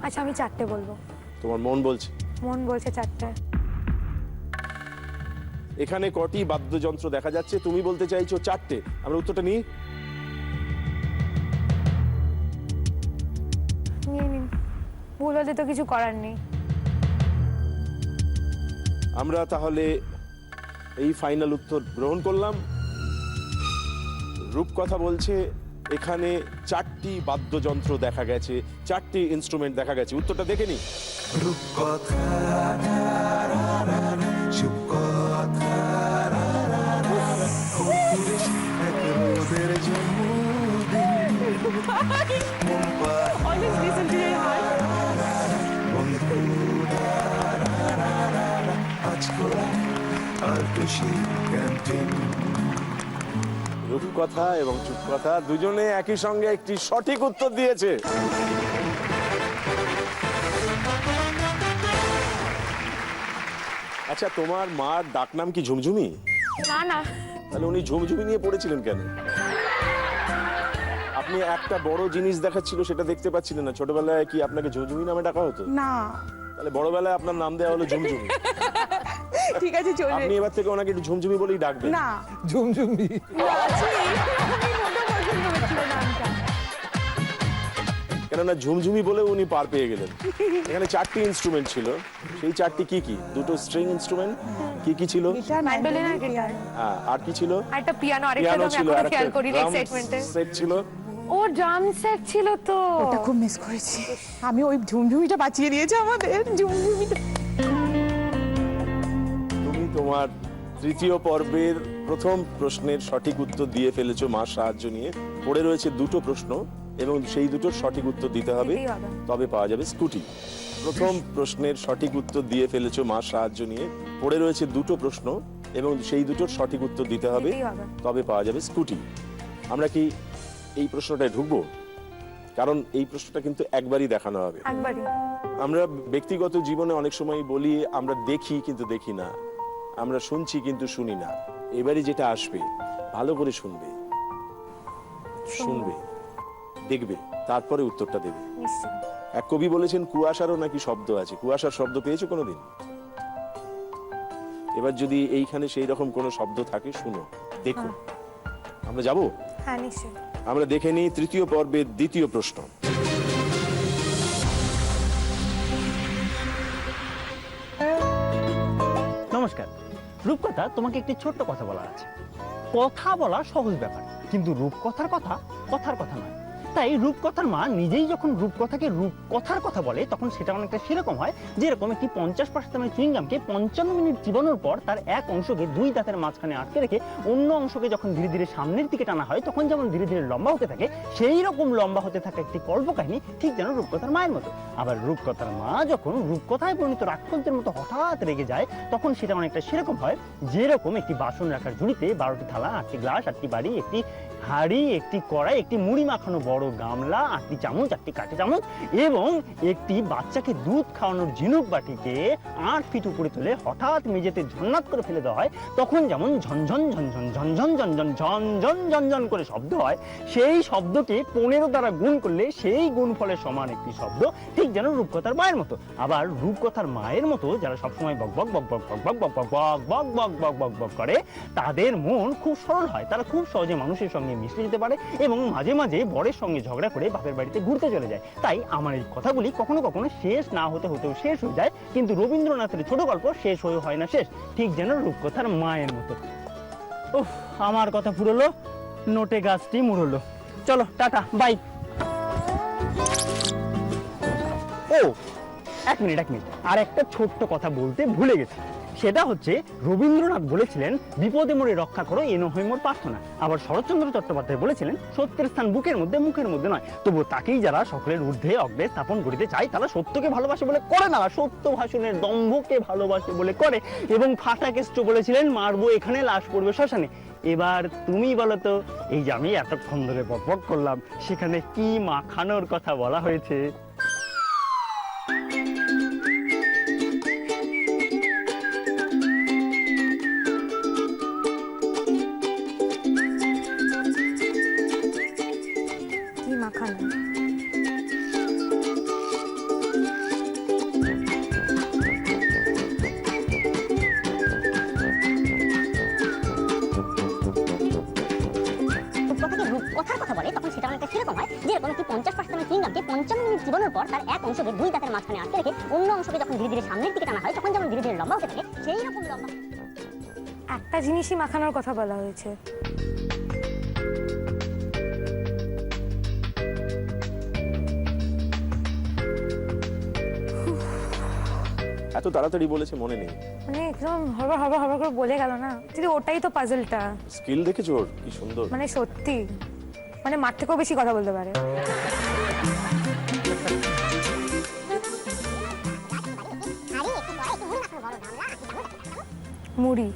আচ্ছা, আমি 4টে বলবো। তোমার মন বলছে? মন বলছে 4টে। এখানে কটি বাদ্যযন্ত্র দেখা যাচ্ছে? তুমি বলতে চাইছো 4টে। আমরা উত্তরটা নিই। নিয়ে নিন, ভুল হলে তো কিছু করার নেই। আমরা তাহলে এই ফাইনাল উত্তর গ্রহণ করলাম। রূপকথা বলছে এখানে 4টি বাদ্যযন্ত্র দেখা গেছে, 4টি ইনস্ট্রুমেন্ট দেখা গেছে, উত্তরটা দেখে নি। রূপকথা সুপকথা অঙ্কুরে এক রোদের জন্মদিন Always listen to your heart. বন্ধু আজ খোলা আর খুশি ক্যান্টিন। রূপকথা এবং চুপকথা দুজনে একই সঙ্গে একটি সঠিক উত্তর দিয়েছে। আচ্ছা, তোমার মার ডাকনাম কি ঝুমঝুমি? না না, তাহলে উনি ঝুমঝুমি নিয়ে পড়েছিলেন কেন? আপনি একটা বড় জিনিস দেখাচ্ছিল সেটা দেখতে পাচ্ছিলেন না, ছোটবেলায় কি আপনাকে ঝুমঝুমি নামে ডাকা হতো? না, তাহলে বড়বেলায় আপনার নাম দেওয়া হলো ঝুমঝুমি। ঠিক আছে চলবে। আপনি এবার থেকে ওনাকে একটু ঝুমঝুমি বলেই ডাকবেন। না, ঝুমঝুমি। কেননা ঝুমঝুমি বলে উনি পার পেয়ে গেলেন। এখানে 4টি ইনস্ট্রুমেন্ট ছিল, সেই 4টি কি কি? দুটো স্ট্রিং ইনস্ট্রুমেন্ট, কি কি ছিল? গিটার, ম্যান্ডোলিন আর গিটার, হ্যাঁ, আর কি ছিল? আর একটা পিয়ানো, আরেকটা পিয়ানো তো আমি ছিল, এখনো আর খেয়াল একটা করিনি এক্সাইটমেন্টে। সেট ছিল। ও ড্রাম সেট ছিল তো। ওটা খুব মিস করেছি আমি। ওই ঝুমঝুমিটা বাঁচিয়ে দিয়েছে আমাদের, ঝুমঝুমিটা। তুমি তোমার তৃতীয় পর্বের প্রথম প্রশ্নের সঠিক উত্তর দিয়ে ফেলেছো মার সাহায্য নিয়ে। পড়ে রয়েছে দুটো প্রশ্ন এবং সেই দুটোর সঠিক উত্তর দিতে হবে, দিতেই হবে। তবে পাওয়া যাবে স্কুটি। প্রথম প্রশ্নের সঠিক উত্তর দিয়ে ফেলেছো মার সাহায্য নিয়ে। পড়ে রয়েছে দুটো প্রশ্ন এবং সেই দুটোর সঠিক উত্তর দিতে হবে, দিতেই হবে। তবে পাওয়া যাবে স্কুটি। আমরা কি এই প্রশ্নটায় ঢুকবো? কারণ এই প্রশ্নটা কিন্তু একবারই দেখানো হবে। একবারই। আমরা ব্যক্তিগত জীবনে অনেক সময় বলি আমরা দেখি কিন্তু দেখি না, আমরা শুনছি কিন্তু শুনি না। এবারে যেটা আসবে ভালো করে শুনবে, শুনবে, দেখবে, তারপরে উত্তরটা দেবে। নিশ্চয়ই। এক কবি বলেছেন কুয়াশারও নাকি শব্দ আছে। কুয়াশার শব্দ পেয়েছো কোনোদিন? এবার যদি এইখানে সেই রকম কোনো শব্দ থাকে শুনো, দেখো। আমরা যাব, হ্যাঁ নিশ্চয়ই। আমরা দেখে নিই তৃতীয় পর্বের দ্বিতীয় প্রশ্ন। নমস্কার। রূপকথা, তোমাকে একটি ছোট্ট কথা বলার আছে। কথা বলা সহজ ব্যাপার, কিন্তু রূপকথার কথা কথার কথা নয়। তাই রূপকথার মা নিজেই যখন রূপকথাকে রূপকথার কথা বলে তখন সেটা অনেকটা সেরকম হয় যেরকম একটি 50% দামের চুইংগামকে 55 মিনিট চিবানোর পর তার এক অংশকে 2 দাঁতের মাঝখানে আটকে রেখে অন্য অংশকে যখন ধীরে ধীরে সামনের দিকে টানা হয় তখন যেমন ধীরে ধীরে লম্বা হতে থাকে, সেই রকম লম্বা হতে থাকা একটি কল্পকাহিনী ঠিক যেন রূপকথার মায়ের মতো। আবার রূপকথার মা যখন রূপকথায় পরিণত রাক্ষসদের মতো হঠাৎ রেগে যায় তখন সেটা অনেকটা সেরকম হয় যেরকম একটি বাসন রাখার ঝুড়িতে 12টি থালা, 8টি গ্লাস, 8টি বাড়ি, একটি হাঁড়ি, একটি কড়াই, একটি মুড়ি মাখানো বড় গামলা, 8টি চামচ, 8টি কাঁচা চামচ এবং একটি বাচ্চাকে দুধ খাওয়ানোর ঝিনুক বাটিকে 8 ফিট উপরে তুলে হঠাৎ মেঝেতে ঝন্নাত করে ফেলে দেওয়া হয়। তখন যেমন ঝনঝন ঝনঝন ঝনঝন ঝনঝন ঝনঝন ঝনঝন করে শব্দ হয়, সেই শব্দকে 15 দ্বারা গুণ করলে সেই গুণফলের সমান একটি শব্দ, ঠিক যেন রূপকথার মায়ের মতো। আবার রূপকথার মায়ের মতো যারা সবসময় বক বক বক বক বক বক বক বক বক বক বক বক বক বক করে, তাদের মন খুব সরল হয়। তারা খুব সহজে মানুষের সঙ্গে মিশে যেতে পারে এবং মাঝে মাঝে বরের সঙ্গে ঝগড়া করে বাপের বাড়িতে ঘুরতে চলে যায়। তাই আমার এই কথাগুলি কখনো কখনো শেষ না হতে হতেও শেষ হয়ে যায়, কিন্তু রবীন্দ্রনাথের ছোট গল্প শেষ হয়ে হয় না শেষ, ঠিক যেন রূপকথার মায়ের মতো। উফ, আমার কথা পুরোলো, নোটে গাছটি মুড়লো। চলো টাটা, বাই। ও এক মিনিট, আর একটা ছোট্ট কথা বলতে ভুলে গেছি। সেটা হচ্ছে রবীন্দ্রনাথ বলেছিলেন বিপদে মোরে রক্ষা করো এ নয় মোর প্রার্থনা। আবার শরৎচন্দ্র চট্টোপাধ্যায় বলেছিলেন সত্যের স্থান বুকের মধ্যে, মুখের মধ্যে নয়। তবু তাকেই যারা সকলের ঊর্ধ্বে অগ্রে স্থাপন করিতে চায় তারা সত্যকে ভালোবাসে বলে করে না, সত্য ভাষণের দম্ভকে ভালোবাসে বলে করে। এবং ফাটা কেষ্ট বলেছিলেন মারবো এখানে, লাশ পড়বে শ্মশানে। এবার তুমি বলো তো, এই যে আমি এতক্ষণ ধরে বকবক করলাম সেখানে কি মাখানোর কথা বলা হয়েছে? কি মাখানো? কথার কথা বলে তখন সেটা অনেকটা সেরকম হয় যেরকম একটি 50% দামের চুইংগামকে 55 মিনিট চিবানোর পর তার এক অংশকে 2 দাঁতের মাঝখানে আটকে রেখে অন্য অংশকে যখন ধীরে ধীরে সামনের দিকে টানা হয় তখন যেমন ধীরে ধীরে লম্বা হতে থাকে, সেই রকম লম্বা। একটা জিনিসই মাখানোর কথা বলা হয়েছে। এত তাড়াতাড়ি বলেছে মনে নেই। মানে একদম হবার হবার হবার করে বলে গেল না, যদি ওটাই তো পাজলটা। স্কিল দেখেছো ওর কি সুন্দর। মানে সত্যি মানে মার থেকেও বেশি কথা বলতে পারে। মুড়ি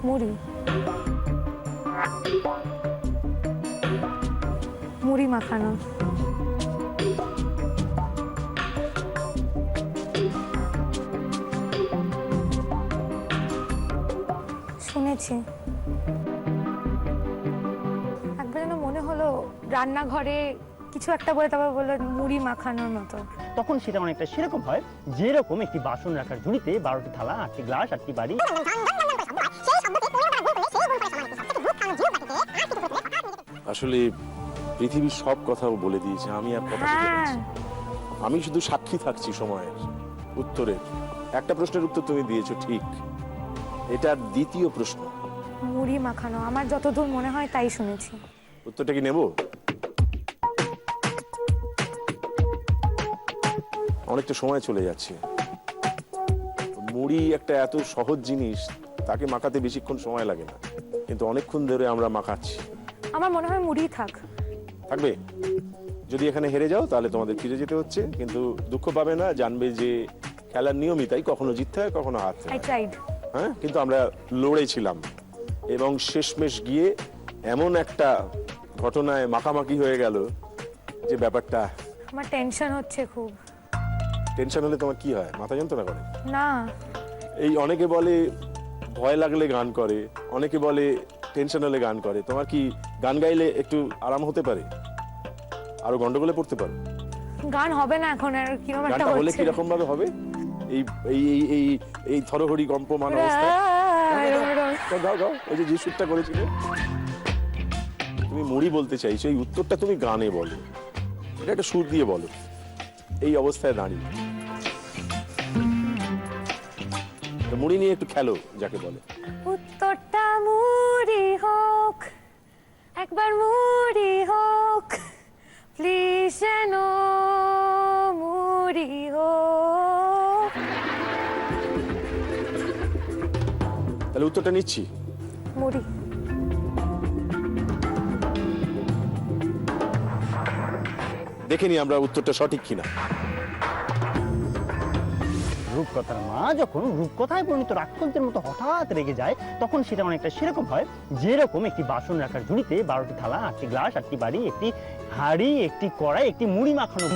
মুড়ি মুড়ি মাখানো। শুনেছি একবার যেন মনে হলো রান্নাঘরে কিছু একটা বলে তারপর বললো মুড়ি মাখানোর মতো। তখন সেটা অনেকটা সেরকম হয় যেরকম একটি বাসন রাখার ঝুড়িতে 12টি থালা, 8টি গ্লাস, 8টি বাড়ি। আসলে পৃথিবীর সব কথাও বলে দিয়েছে, আমি আর কথা বলতে হ্যাঁ পারছি না। আমি শুধু সাক্ষী থাকছি সময়ের উত্তরের। একটা প্রশ্নের উত্তর তুমি দিয়েছো ঠিক, এটার দ্বিতীয় প্রশ্ন মুড়ি মাখানো আমার যতদূর মনে হয় তাই শুনেছি। উত্তরটা কি নেব? অনেকটা সময় চলে যাচ্ছে। মুড়ি একটা এত সহজ জিনিস, তাকে মাখাতে বেশিক্ষণ সময় লাগে না, কিন্তু অনেকক্ষণ ধরে আমরা মাখাচ্ছি। আমার মনে হয় মুড়ি থাক। থাকবে। যদি এখানে হেরে যাও তাহলে তোমাদের ফিরে যেতে হচ্ছে, কিন্তু দুঃখ পাবে না, জানবে যে খেলার নিয়মই তাই, কখনো জিততে হয় কখনো হারতে আই হয়। ট্রাইড। হ্যাঁ, কিন্তু আমরা লড়েছিলাম এবং শেষমেশ গিয়ে এমন একটা ঘটনায় মাখামাখি হয়ে গেল যে ব্যাপারটা। আমার টেনশন হচ্ছে খুব। টেনশন হলে তোমার কি হয়? মাথা যন্ত্রণা করে? না এই অনেকে বলে ভয় লাগলে গান করে, অনেকে বলে টেনশন হলে গান করে। তোমার কি গান গাইলে একটু আরাম হতে পারে? আরো গন্ডগোলে পড়তে পারো? গান হবে না এখন, আর কিরকম একটা গানটা হলে হচ্ছে। কিরকম ভাবে হবে? এই এই এই এই এই থরহরি কম্পমান অবস্থা। গাও গাও, ওই যে সুরটা করেছিলে। তুমি মুড়ি বলতে চাইছো, এই উত্তরটা তুমি গানে বলো, এটা একটা সুর দিয়ে বলো এই অবস্থায় দাঁড়িয়ে। তো মুড়ি নিয়ে একটু খেলো যাকে বলে। উত্তরটা মুড়ি হোক, একবার মুড়ি হোক প্লিজ, যেন মুড়ি হোক। তাহলে উত্তরটা নিচ্ছি, মুড়ি। দেখে নি আমরা উত্তরটা সঠিক কিনা। রূপকথার মা যখন রূপকথায় পরিণত রাক্ষসদের মতো হঠাৎ রেগে যায়, তখন সেটা অনেকটা সেরকম হয় যেরকম একটি বাসন রাখার ঝুড়িতে 12টি থালা, 8টি গ্লাস, 8টি বাড়ি, একটি হাঁড়ি, একটি কড়াই, একটি মুড়ি মাখানো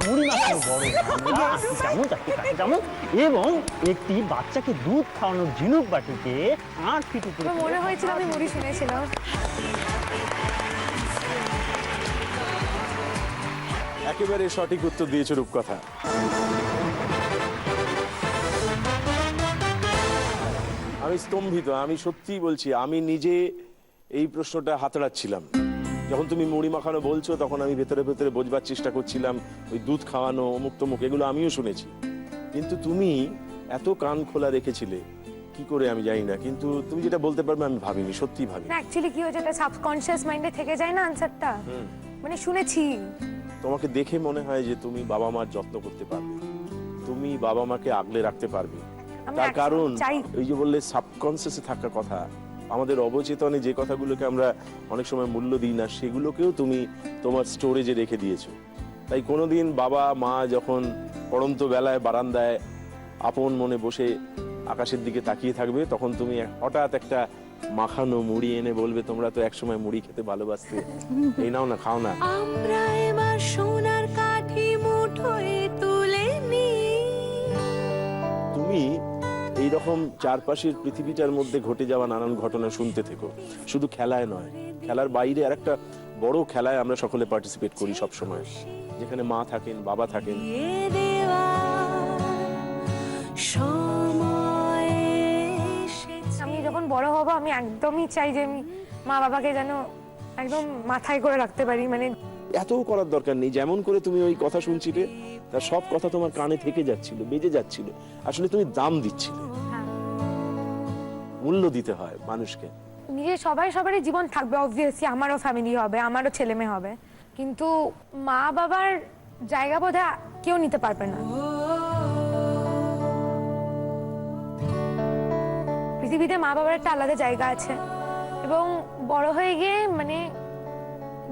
বড় গামলা, 8টি চামচ, 8টি কাঁচা চামচ এবং একটি বাচ্চাকে দুধ খাওয়ানোর ঝিনুক বাটিতে 8 ফিট উপরে। আমার মনে হয়েছিল আমি মুড়ি শুনেছিলাম। একেবারে সঠিক উত্তর দিয়েছে রূপকথা। আমি স্তম্ভিত, আমি সত্যি বলছি, আমি নিজে এই প্রশ্নটা হাতড়াচ্ছিলাম। যখন তুমি মুড়ি মাখানো বলছো তখন আমি ভেতরে ভেতরে বোঝবার চেষ্টা করছিলাম, ওই দুধ খাওয়ানো অমুক তমুক এগুলো আমিও শুনেছি, কিন্তু তুমি এত কান খোলা রেখেছিলে কি করে আমি জানি না, কিন্তু তুমি যেটা বলতে পারবে আমি ভাবিনি, সত্যি ভাবিনি। না অ্যাকচুয়ালি কি হয়েছে, এটা সাবকনশিয়াস মাইন্ডে থেকে যায় না আনসারটা, মানে শুনেছি। তোমাকে দেখে মনে হয় যে তুমি বাবা মার যত্ন করতে পারবে, তুমি বাবা মাকে আগলে রাখতে পারবে। আমি তার actually কারণ চাই। এই যে বললে সাবকনসিয়াসে থাকার কথা, আমাদের অবচেতনে যে কথাগুলোকে আমরা অনেক সময় মূল্য দিই না, সেগুলোকেও তুমি তোমার স্টোরেজে রেখে দিয়েছো। তাই কোনোদিন বাবা মা যখন পড়ন্ত বেলায় বারান্দায় আপন মনে বসে আকাশের দিকে তাকিয়ে থাকবে, তখন তুমি হঠাৎ একটা মাখানো মুড়ি এনে বলবে, তোমরা তো একসময় মুড়ি খেতে ভালোবাসতে, এই নাও না, খাও না। আমরা এবার সোনার কাঠি মুঠোয় তুলে নিই। তুমি এইরকম চারপাশের পৃথিবীটার মধ্যে ঘটে যাওয়া নানান ঘটনা শুনতে থেকো, শুধু খেলায় নয়, খেলার বাইরে আর একটা বড় খেলায় আমরা সকলে পার্টিসিপেট করি সব সময়, যেখানে মা থাকেন, বাবা থাকেন। এ দেওয়া সময় এসেছে। আমি যখন বড় হব আমি একদমই চাই যে আমি মা বাবাকে যেন একদম মাথায় করে রাখতে পারি, মানে এত করার দরকার নেই। যেমন করে তুমি ওই কথা শুনছিলে, তার সব কথা তোমার কানে থেকে যাচ্ছিল, বেজে যাচ্ছিল, আসলে তুমি দাম দিচ্ছিলে। হ্যাঁ। মূল্য দিতে হয় মানুষকে। নিজে সবারই জীবন থাকবে, অবভিয়াসলি আমারও ফ্যামিলি হবে, আমারও ছেলে মেয়ে হবে, কিন্তু মা বাবার জায়গা বোধহয় কেউ নিতে পারবে না। পৃথিবীতে মা বাবার একটা আলাদা জায়গা আছে, এবং বড় হয়ে গিয়ে মানে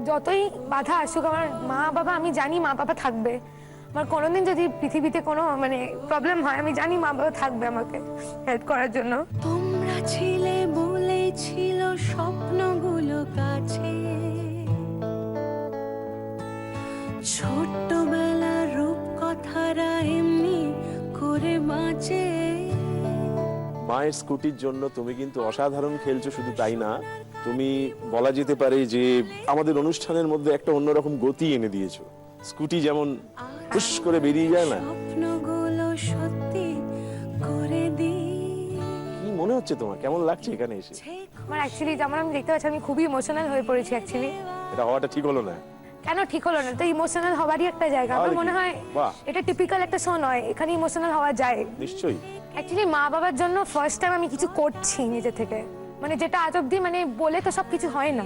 যতই বাধা আসুক, আমার মা বাবা, আমি জানি মা বাবা থাকবে। আমার কোনোদিন যদি পৃথিবীতে কোনো মানে প্রবলেম হয়, আমি জানি মা বাবা থাকবে আমাকে হেল্প করার জন্য। তোমরা ছিলে বলেই ছিল স্বপ্নগুলো কাছে, ছোট্টবেলার রূপকথারা এমনি করে বাঁচে। মায়ের স্কুটির জন্য তুমি কিন্তু অসাধারণ খেলছো, শুধু তাই না, তুমি বলা যেতে পারে যে আমাদের অনুষ্ঠানের মধ্যে একটা অন্যরকম গতি এনে দিয়েছো। স্কুটি যেমন হুশ করে বেরিয়ে যায় না, স্বপ্নগুলো সত্যি করে দিই। কি মনে হচ্ছে তোমার, কেমন লাগছে এখানে এসে? আমার অ্যাকচুয়ালি যেমন আমি দেখতে পাচ্ছি, আমি খুবই ইমোশনাল হয়ে পড়েছি অ্যাকচুয়ালি। এটা হওয়াটা ঠিক হলো না? কেন ঠিক হলো না? তো ইমোশনাল হওয়ারই একটা জায়গা। আমার মনে হয় বাহ। এটা টিপিক্যাল একটা শো নয়, এখানে ইমোশনাল হওয়া যায়। নিশ্চয়ই। অ্যাকচুয়ালি মা বাবার জন্য ফার্স্ট টাইম আমি কিছু করছি নিজে থেকে, মানে যেটা আজ অব্দি মানে বলে তো সব কিছু হয় না,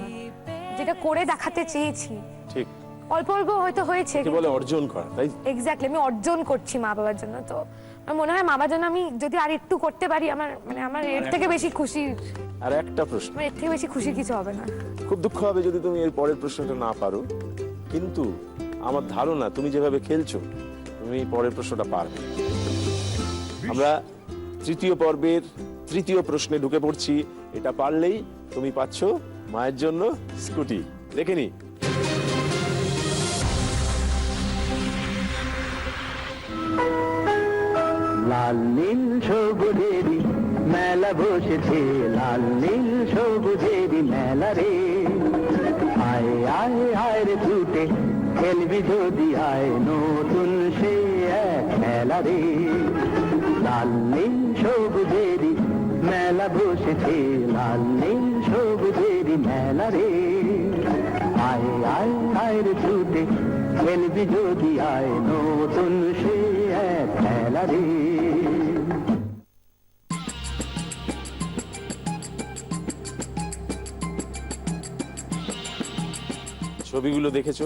যেটা করে দেখাতে চেয়েছি। ঠিক, অল্প অল্প হয়তো হয়েছে, কি বলে অর্জন করা, তাই? এক্স্যাক্টলি, আমি অর্জন করছি মা বাবার জন্য। তো আমার মনে হয় মা বাবার জন্য আমি যদি আর একটু করতে পারি, আমার মানে আমার এর থেকে বেশি খুশি, আর একটা প্রশ্ন, আমার এর থেকে বেশি খুশি কিছু হবে না। খুব দুঃখ হবে যদি তুমি এর পরের প্রশ্নটা না পারো, কিন্তু আমার ধারণা তুমি যেভাবে খেলছো, তুমি পরের প্রশ্নটা পারবে। আমরা তৃতীয় পর্বের তৃতীয় প্রশ্নে ঢুকে পড়ছি। এটা পারলেই তুমি পাচ্ছ মায়ের জন্য স্কুটি। দেখে নি। লাল নীল সবুজেরই মেলা বসেছে, লাল নীল সবুজেরই মেলা রে। আয় আয় আয় রে ছুটে খেলবি যদি আয়, নতুন সে এক খেলা রে। লাল নীল সবুজেরই মেলা বসেছে, লাল নীল সবুজেরই মেলা রে। আয় আয় আয় রে ছুটে খেলবি যদি আয়, নতুন সে এক খেলা রে। ছবিগুলো দেখেছো?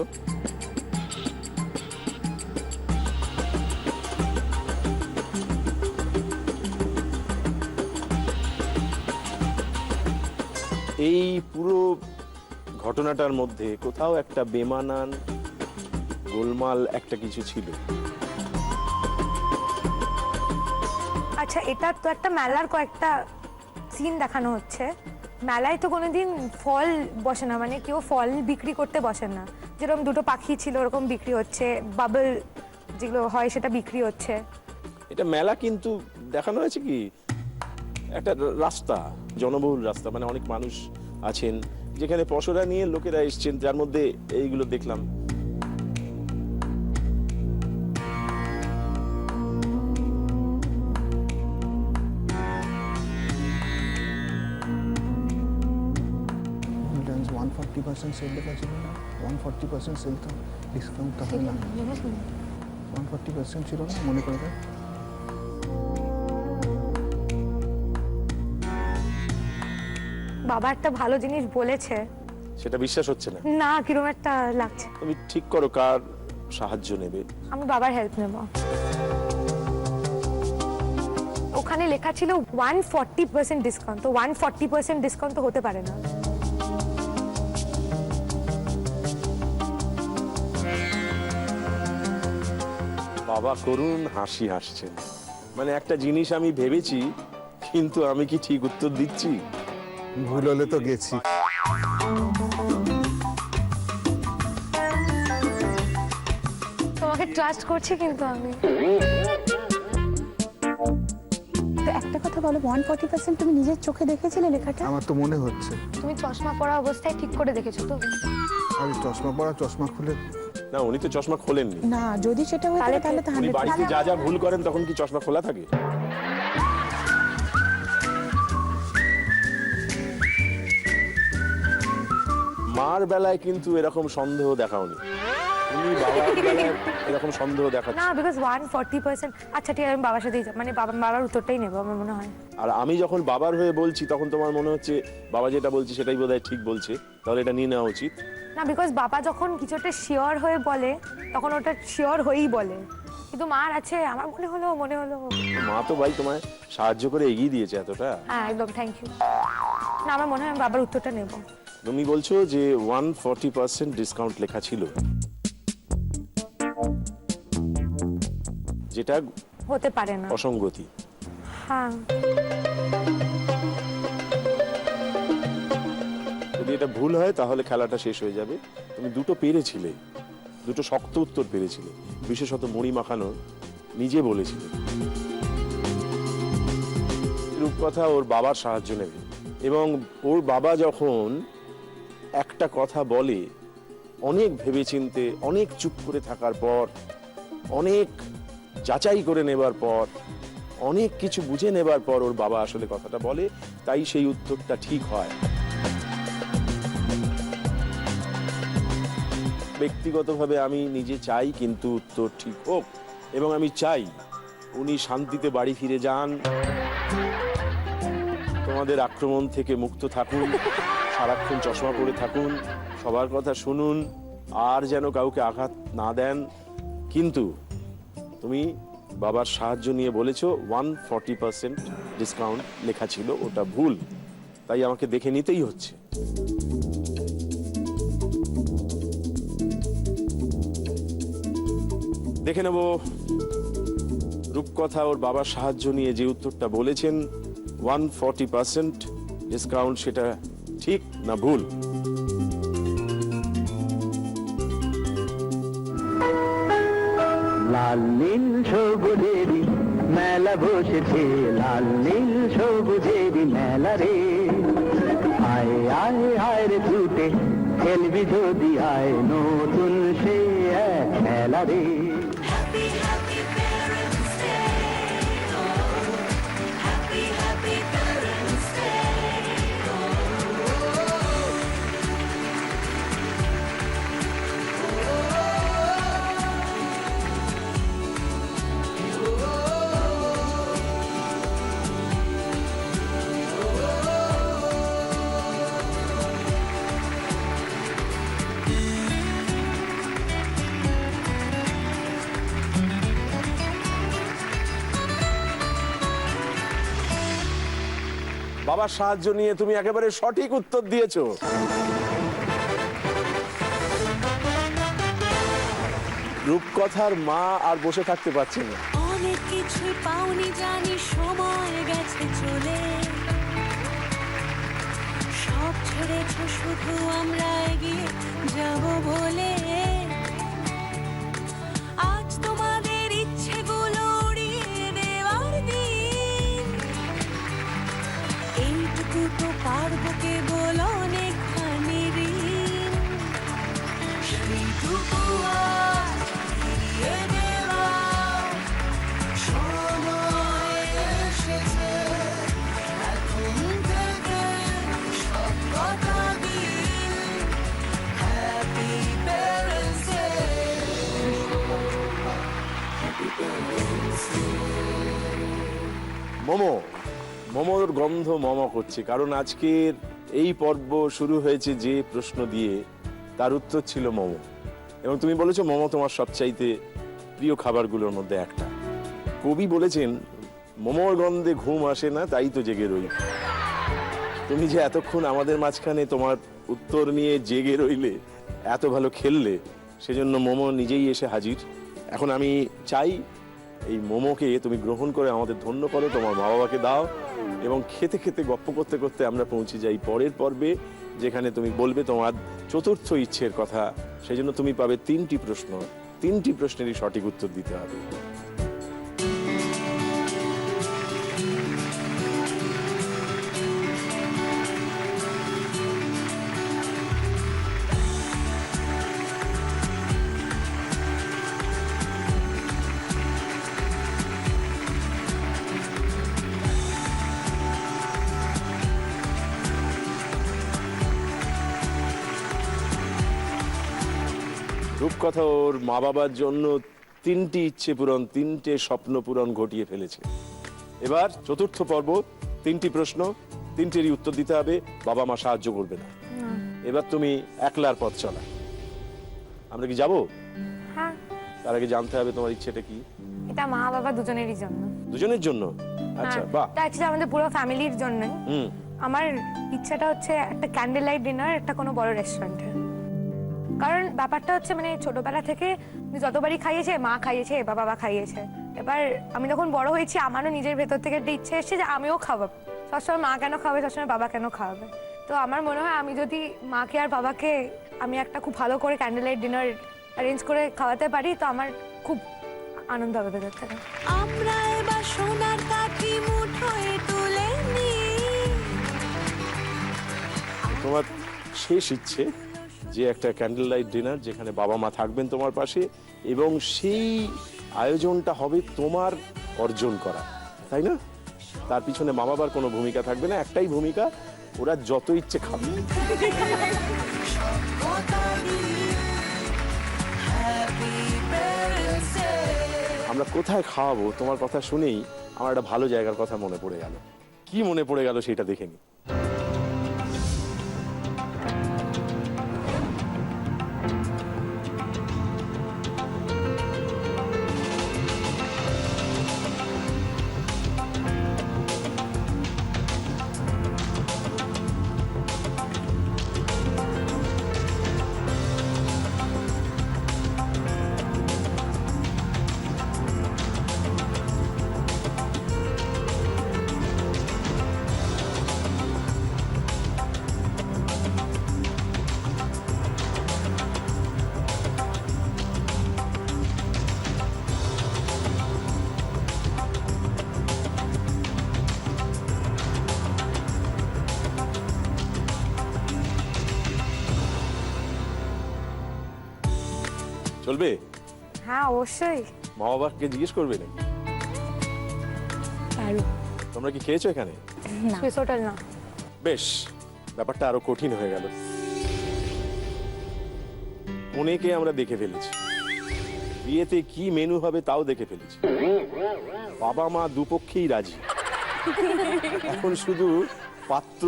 এই পুরো ঘটনাটার মধ্যে কোথাও একটা বেমানান গোলমাল একটা কিছু ছিল। আচ্ছা, এটা তো একটা মেলার কয়েকটা সিন দেখানো হচ্ছে। মেলায় তো কোনোদিন ফল বসে না, মানে কেউ ফল বিক্রি করতে বসে না। যেরকম দুটো পাখি ছিল ওরকম বিক্রি হচ্ছে, বাবল যেগুলো হয় সেটা বিক্রি হচ্ছে। এটা মেলা, কিন্তু দেখানো হয়েছে কি একটা রাস্তা, জনবহুল রাস্তা, মানে অনেক মানুষ আছেন, যেখানে পসরা নিয়ে লোকেরা এসছেন, যার মধ্যে এইগুলো দেখলাম। রিটার্নস 140% সেল লেখা ছিল না? 140% সেল তো ডিসকাউন্ট তো হয় না? 140% ছিল না, মনে করে দেখ। বাবা একটা ভালো জিনিস বলেছে, সেটা বিশ্বাস হচ্ছে না? না কিরকম একটা লাগছে। তুমি ঠিক করো কার সাহায্য নেবে। আমি বাবার হেল্প নেব। ওখানে লেখা ছিল 140% ডিসকাউন্ট, তো 140% ডিসকাউন্ট তো হতে পারে না। বাবা করুণ হাসি হাসছেন, মানে একটা জিনিস আমি ভেবেছি, কিন্তু আমি কি ঠিক উত্তর দিচ্ছি? ভুল হলে তো গেছি। তোমাকে ট্রাস্ট করছি কিন্তু আমি। তো একটা কথা বলো, 140% তুমি নিজের চোখে দেখেছিলে লেখাটা? আমার তো মনে হচ্ছে। তুমি চশমা পরা অবস্থায় ঠিক করে দেখেছো তো? আরে চশমা পরা, চশমা খুলে না, উনি তো চশমা খোলেননি। না, যদি সেটা হয়ে থাকে তাহলে তো উনি 100%। বাড়িতে যা যা ভুল করেন তখন কি চশমা খোলা থাকে? মার বেলায় কিন্তু এরকম সন্দেহ দেখাওনি, তুমি বাবার বেলায় এরকম সন্দেহ দেখাচ্ছ। না, বিকজ 140%। আচ্ছা ঠিক আছে, আমি বাবার সাথেই মানে বাবার উত্তরটাই নেবো আমার মনে হয়। আর আমি যখন বাবার হয়ে বলছি তখন তোমার মনে হচ্ছে বাবা যেটা বলছি সেটাই বোধহয় ঠিক বলছে, তাহলে এটা নিয়ে নেওয়া উচিত। না, বিকজ বাবা যখন কিছু একটা শিওর হয়ে বলে তখন ওটা শিওর হয়েই বলে, কিন্তু মার আছে আমার মনে হলো। মা তো ভাই তোমায় সাহায্য করে এগিয়ে দিয়েছে এতটা। হ্যাঁ একদম, থ্যাংক ইউ। না, আমার মনে হয় আমি বাবার উত্তরটা নেব। তুমি বলছো যে 140% ডিসকাউন্ট লেখা ছিল, যেটা হতে পারে না। অসঙ্গতি। হ্যাঁ, যদি এটা ভুল হয় তাহলে খেলাটা শেষ হয়ে যাবে। তুমি দুটো পেরেছিলে, দুটো শক্ত উত্তর পেরেছিলে, বিশেষত মুড়ি মাখানো নিজে বলেছিলে। রূপকথা ওর বাবার সাহায্য নেবে, এবং ওর বাবা যখন একটা কথা বলে অনেক ভেবেচিন্তে, অনেক চুপ করে থাকার পর, অনেক যাচাই করে নেবার পর, অনেক কিছু বুঝে নেবার পর ওর বাবা আসলে কথাটা বলে, তাই সেই উত্তরটা ঠিক হয়। ব্যক্তিগতভাবে আমি নিজে চাই কিন্তু উত্তর ঠিক হোক, এবং আমি চাই উনি শান্তিতে বাড়ি ফিরে যান, তোমাদের আক্রমণ থেকে মুক্ত থাকুন, সারাক্ষণ চশমা পরে থাকুন, সবার কথা শুনুন, আর যেন কাউকে আঘাত না দেন। কিন্তু তুমি বাবার সাহায্য নিয়ে বলেছো 140% ডিসকাউন্ট লেখা ছিল, ওটা ভুল, তাই আমাকে দেখে নিতেই হচ্ছে। দেখে নেব রূপকথা ওর বাবার সাহায্য নিয়ে যে উত্তরটা বলেছেন 140% ডিসকাউন্ট, সেটা ঠিক না ভুল। লাল নীল সবুজেরই মেলা বসেছে, লাল নীল সবুজেরই মেলা রে, আয় আয় আয় রে ছুটে খেলবি যদি আয় নতুন সে এক খেলা রে। Happy, happy Parents' Day. Oh, happy, happy Parents' Day. বাবার সাহায্য নিয়ে তুমি একেবারে সঠিক উত্তর দিয়েছো। রূপকথার মা আর বসে থাকতে পারছে না। অনেক কিছুই পাওনি জানি, সময় গেছে চলে, সব ছেড়েছো শুধু আমরা এগিয়ে যাব বলে। আজ তোমাদের ইচ্ছেগুলো উড়িয়ে দেওয়ার দিন, এইটুকু তো পারবো কেবল অনেকখানি ঋণ, সেইটুকু আর ফিরিয়ে দেওয়ার সময় এসেছে। এখন থেকে সব কথা দিন, হ্যাপি প্যারেন্টস ডে। মোমোর গন্ধ মম করছে, কারণ আজকের এই পর্ব শুরু হয়েছে যে প্রশ্ন দিয়ে, তার উত্তর ছিল মোমো, এবং তুমি বলেছো মোমো তোমার সবচাইতে প্রিয় খাবারগুলোর মধ্যে একটা। কবি বলেছেন মোমোর গন্ধে ঘুম আসে না, তাই তো জেগে রই। তুমি যে এতক্ষণ আমাদের মাঝখানে তোমার উত্তর নিয়ে জেগে রইলে, এত ভালো খেললে, সেজন্য মোমো নিজেই এসে হাজির। এখন আমি চাই এই মোমোকে তুমি গ্রহণ করে আমাদের ধন্য করো, তোমার মা বাবাকে দাও, এবং খেতে খেতে গপ্প করতে করতে আমরা পৌঁছে যাই পরের পর্বে, যেখানে তুমি বলবে তোমার চতুর্থ ইচ্ছের কথা। সেই জন্য তুমি পাবে 3টি প্রশ্ন, 3টি প্রশ্নেরই সঠিক উত্তর দিতে হবে। রূপকথা ওর মা বাবার জন্য 3টি ইচ্ছে পূরণ, 3টে স্বপ্ন পূরণ ঘটিয়ে ফেলেছে। এবার চতুর্থ পর্ব, 3টি প্রশ্ন, 3টেরই উত্তর দিতে হবে, বাবা মা সাহায্য করবে না। এবার তুমি একলার পথ চলা। আমরা কি যাব? হ্যাঁ, তার আগে জানতে হবে তোমার ইচ্ছেটা কি। এটা মা বাবা দুজনেরই জন্য। দুজনের জন্য? আচ্ছা, বাহ। এটা অ্যাকচুয়ালি আমাদের পুরো ফ্যামিলির জন্য। হুম। আমার ইচ্ছাটা হচ্ছে একটা ক্যান্ডেল লাইট ডিনার একটা কোনো বড় রেস্টুরেন্টে। কারণ ব্যাপারটা হচ্ছে মানে ছোটবেলা থেকে যতবারই খাইয়েছে, মা খাইয়েছে বা বাবা খাইয়েছে, এবার আমি যখন বড় হয়েছি আমারও নিজের ভেতর থেকে একটা ইচ্ছে এসেছে যে আমিও খাওয়াবো। সবসময় মা কেন খাওয়াবে, সবসময় বাবা কেন খাওয়াবে। তো আমার মনে হয় আমি যদি মাকে আর বাবাকে আমি একটা খুব ভালো করে ক্যান্ডেল লাইট ডিনার অ্যারেঞ্জ করে খাওয়াতে পারি তো আমার খুব আনন্দ হবে ভেতর থেকে। আমরা এবার সোনার কাঠি মুঠোয় তুলে নিই। তোমার শেষ ইচ্ছে যে একটা ক্যান্ডেল লাইট ডিনার যেখানে বাবা মা থাকবেন তোমার পাশে, এবং সেই আয়োজনটা হবে তোমার অর্জন করা, তাই না? তার পিছনে মা বাবার কোনো ভূমিকা থাকবে না, একটাই ভূমিকা, ওরা যত ইচ্ছে খাবে। আমরা কোথায় খাওয়াবো তোমার কথা শুনেই আমার একটা ভালো জায়গার কথা মনে পড়ে গেল। কি মনে পড়ে গেল সেটা দেখে নি। চলবে? হ্যাঁ, অবশ্যই। মা বাবাকে জিজ্ঞেস করবে নাকি? তোমরা কি খেয়েছো এখানে? সুইস হোটেল না। বেশ, ব্যাপারটা আরো কঠিন হয়ে গেল। অনেকে আমরা দেখে ফেলেছি, বিয়েতে কি মেনু হবে তাও দেখে ফেলেছি। বাবা মা দুপক্ষেই রাজি। এখন শুধু পাত্র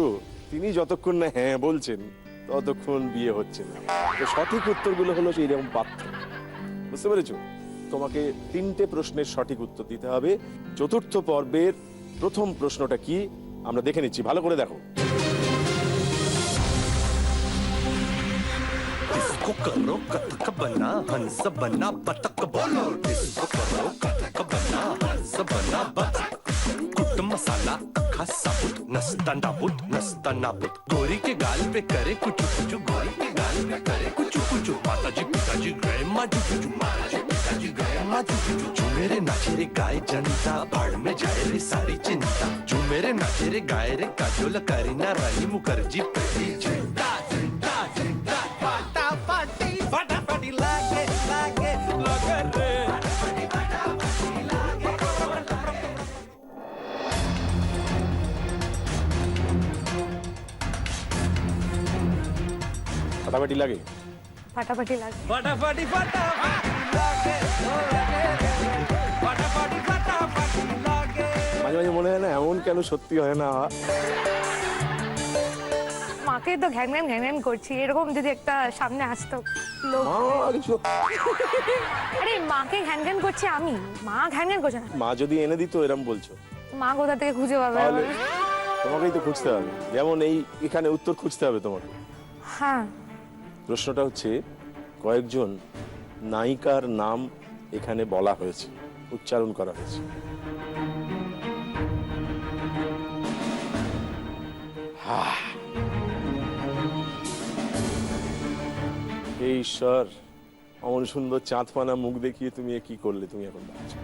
তিনি যতক্ষণ না হ্যাঁ বলছেন ততক্ষণ বিয়ে হচ্ছে না। তো সঠিক উত্তরগুলো হলো সেই রকম পাত্র। বুঝতে পেরেছো? তোমাকে 3টে প্রশ্নের সঠিক উত্তর দিতে হবে। চতুর্থ পর্বের প্রথম প্রশ্নটা কি আমরা দেখে নিচ্ছি, ভালো করে দেখো। इसको करो कथक बना हंस बना बतक बोलो इसको करो कथक बना हंस बना बतक कुट मसाला अखा साबुत नस्ता नाबुत गोरी के गाल पे करे कुछ गोरी के गाल पे करे कुछ माताजी पिताजी गए माजू माताजी पिताजी गए माजू जो मेरे नाचे रे गाय जनता बाढ़ में जाए रे सारी चिंता जो मेरे नाचे रे गाय रे काजोल करीना रानी मुखर्जी पहली चिंता चिंता चिंता फटाफटी लागे लागे लगे रे ফাটাফাটি লাগে? ফাটাফাটি লাগে। फटाफटी लागे फटाफटी लागे মাঝে মাঝে মনে হয় না এমন কেন সত্যি হয় না। মাকে তো ঘ্যাং ঘ্যাং করছি, এরকম যদি একটা সামনে আসতো লোক। আরে মাকে ঘ্যান ঘ্যান করছি আমি, মা ঘ্যান ঘ্যান করছে না। মা যদি এনে দিত এরম বলছো? মা কোথা থেকে খুঁজে পাবে? তাহলে তোমাকেই তো খুঁজতে হবে, যেমন এখানে উত্তর খুঁজতে হবে তোমাকে। হ্যাঁ, প্রশ্নটা হচ্ছে কয়েকজন নায়িকার নাম এখানে বলা হয়েছে, উচ্চারণ করা হয়েছে। হে ঈশ্বর, অমন সুন্দর চাঁদপানা মুখ দেখিয়ে তুমি এ কি করলে? তুমি এখন ভাবছো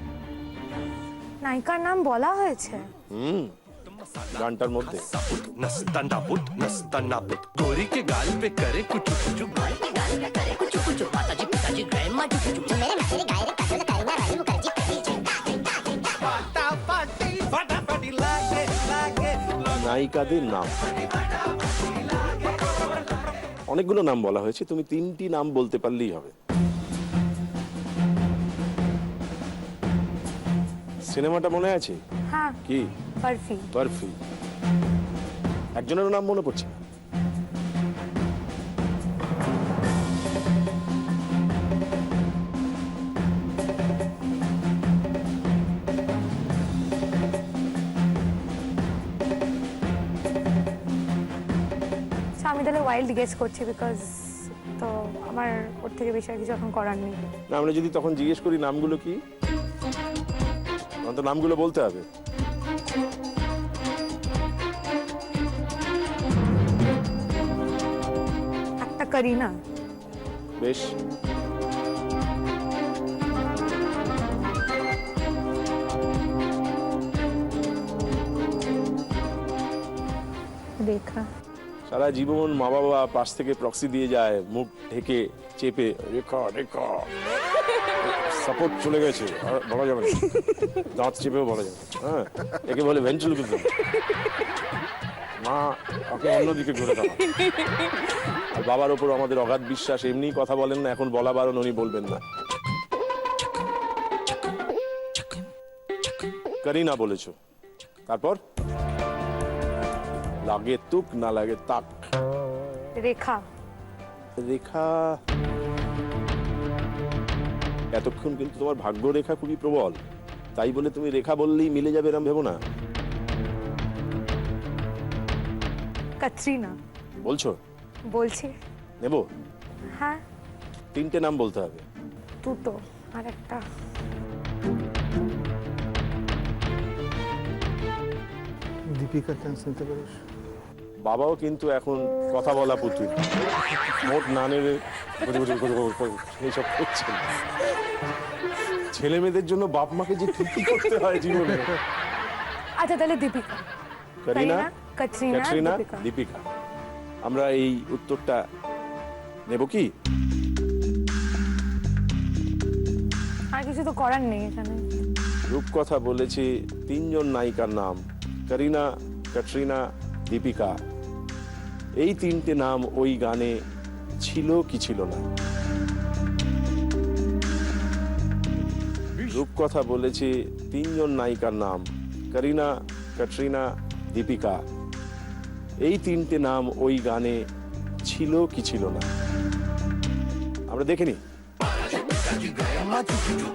নায়িকার নাম বলা হয়েছে? গানটার মধ্যে नस्ता नाबुत गोरी के गाल पे करे कुछ गोरी के गाल पे करे कुछ माताजी पिताजी गए माजू जो मेरे नाचे रे गाय रे काजोल करीना रानी मुखर्जी पहली चिंता फटाफटी लागे लागे নায়িকাদের নাম অনেকগুলো নাম বলা হয়েছে, তুমি 3টি নাম বলতে পারলেই হবে। সিনেমাটা মনে আছে? হ্যাঁ, কি? বরফি। বরফি। একজনের নাম মনে পড়ছে না। তাহলে ওয়াইল্ড গেস করছি বিকজ তো আমার ওর থেকে বেশি আর কিছু এখন করার নেই। না আমরা যদি তখন জিজ্ঞেস করি নামগুলো কি, তখন তো নামগুলো বলতে হবে। একটা করিনা, বেশ, রেখা। সারা জীবন মা বাবা পাশ থেকে প্রক্সি দিয়ে যায়, মুখ ঢেকে চেপে রেখা রেখা, সাপোর্ট চলে গেছে আর বলা যাবে না, দাঁত চেপেও বলা যাবে না। হ্যাঁ, একে বলে ভেন্ট্রিলোকুইজম। মা ওকে অন্যদিকে ঘুরে দাঁড়া। আর বাবার ওপর আমাদের অগাধ বিশ্বাস, এমনি কথা বলেন না, এখন বলা বারণ, উনি বলবেন না। করিনা বলেছো, তারপর লাগে তুক না লাগে তাক। রেখা। রেখা, এতক্ষণ কিন্তু তোমার ভাগ্য রেখা খুবই প্রবল, তাই বলে তুমি রেখা বললেই মিলে যাবে এরম ভেবো না। কাটরিনা। বলছো? বলছি। নেব? হ্যাঁ। তিনটে নাম বলতে হবে। দুটো আর একটা। দীপিকা চান্স নিতে পারিস। বাবাও কিন্তু এখন কথা বলা পুতুল, মোট না নেবে এইসব করছেন। ছেলে মেয়েদের জন্য বাপ মাকে যে কি করতে হয় জীবনে। আচ্ছা তাহলে দীপিকা। করিনা, কাটরিনা, ক্যাটরিনা, দীপিকা। দীপিকা। আমরা এই উত্তরটা নেব কি? আর কিছু তো করার নেই এখানে। রূপকথা বলেছে তিনজন নায়িকার নাম, করিনা, ক্যাটরিনা, দীপিকা। এই তিনটে নাম ওই গানে ছিল কি ছিল না? রূপকথা বলেছে তিনজন নায়িকার নাম, করিনা, ক্যাটরিনা, দীপিকা। এই তিনটে নাম ওই গানে ছিল কি ছিল না? আমরা দেখে নিই।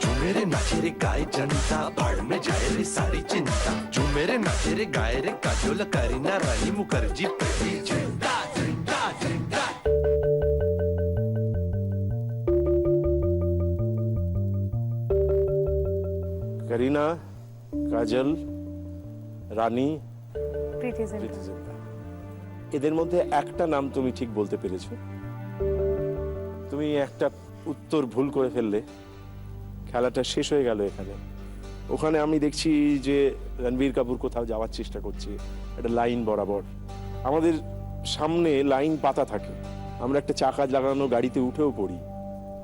जो मेरे नाचे रे गाय जनता भाड़ में जाए रे सारी चिंता, जो मेरे नाचे रे गाय रे काजोल करीना रानी मुखर्जी प्रीति जिंदा जिंदा जिंदा। करीना, কাজল, রানী, প্রীতি জিন্টা। প্রীতি জিন্টা। এদের মধ্যে একটা নাম তুমি ঠিক বলতে পেরেছো। তুমি একটা উত্তর ভুল করে ফেললে, খেলাটা শেষ হয়ে গেল এখানে। ওখানে আমি দেখছি যে রণবীর কাপুর কোথাও যাওয়ার চেষ্টা করছে একটা লাইন বরাবর। আমাদের সামনে লাইন পাতা থাকে, আমরা একটা চাকা লাগানো গাড়িতে উঠেও পড়ি,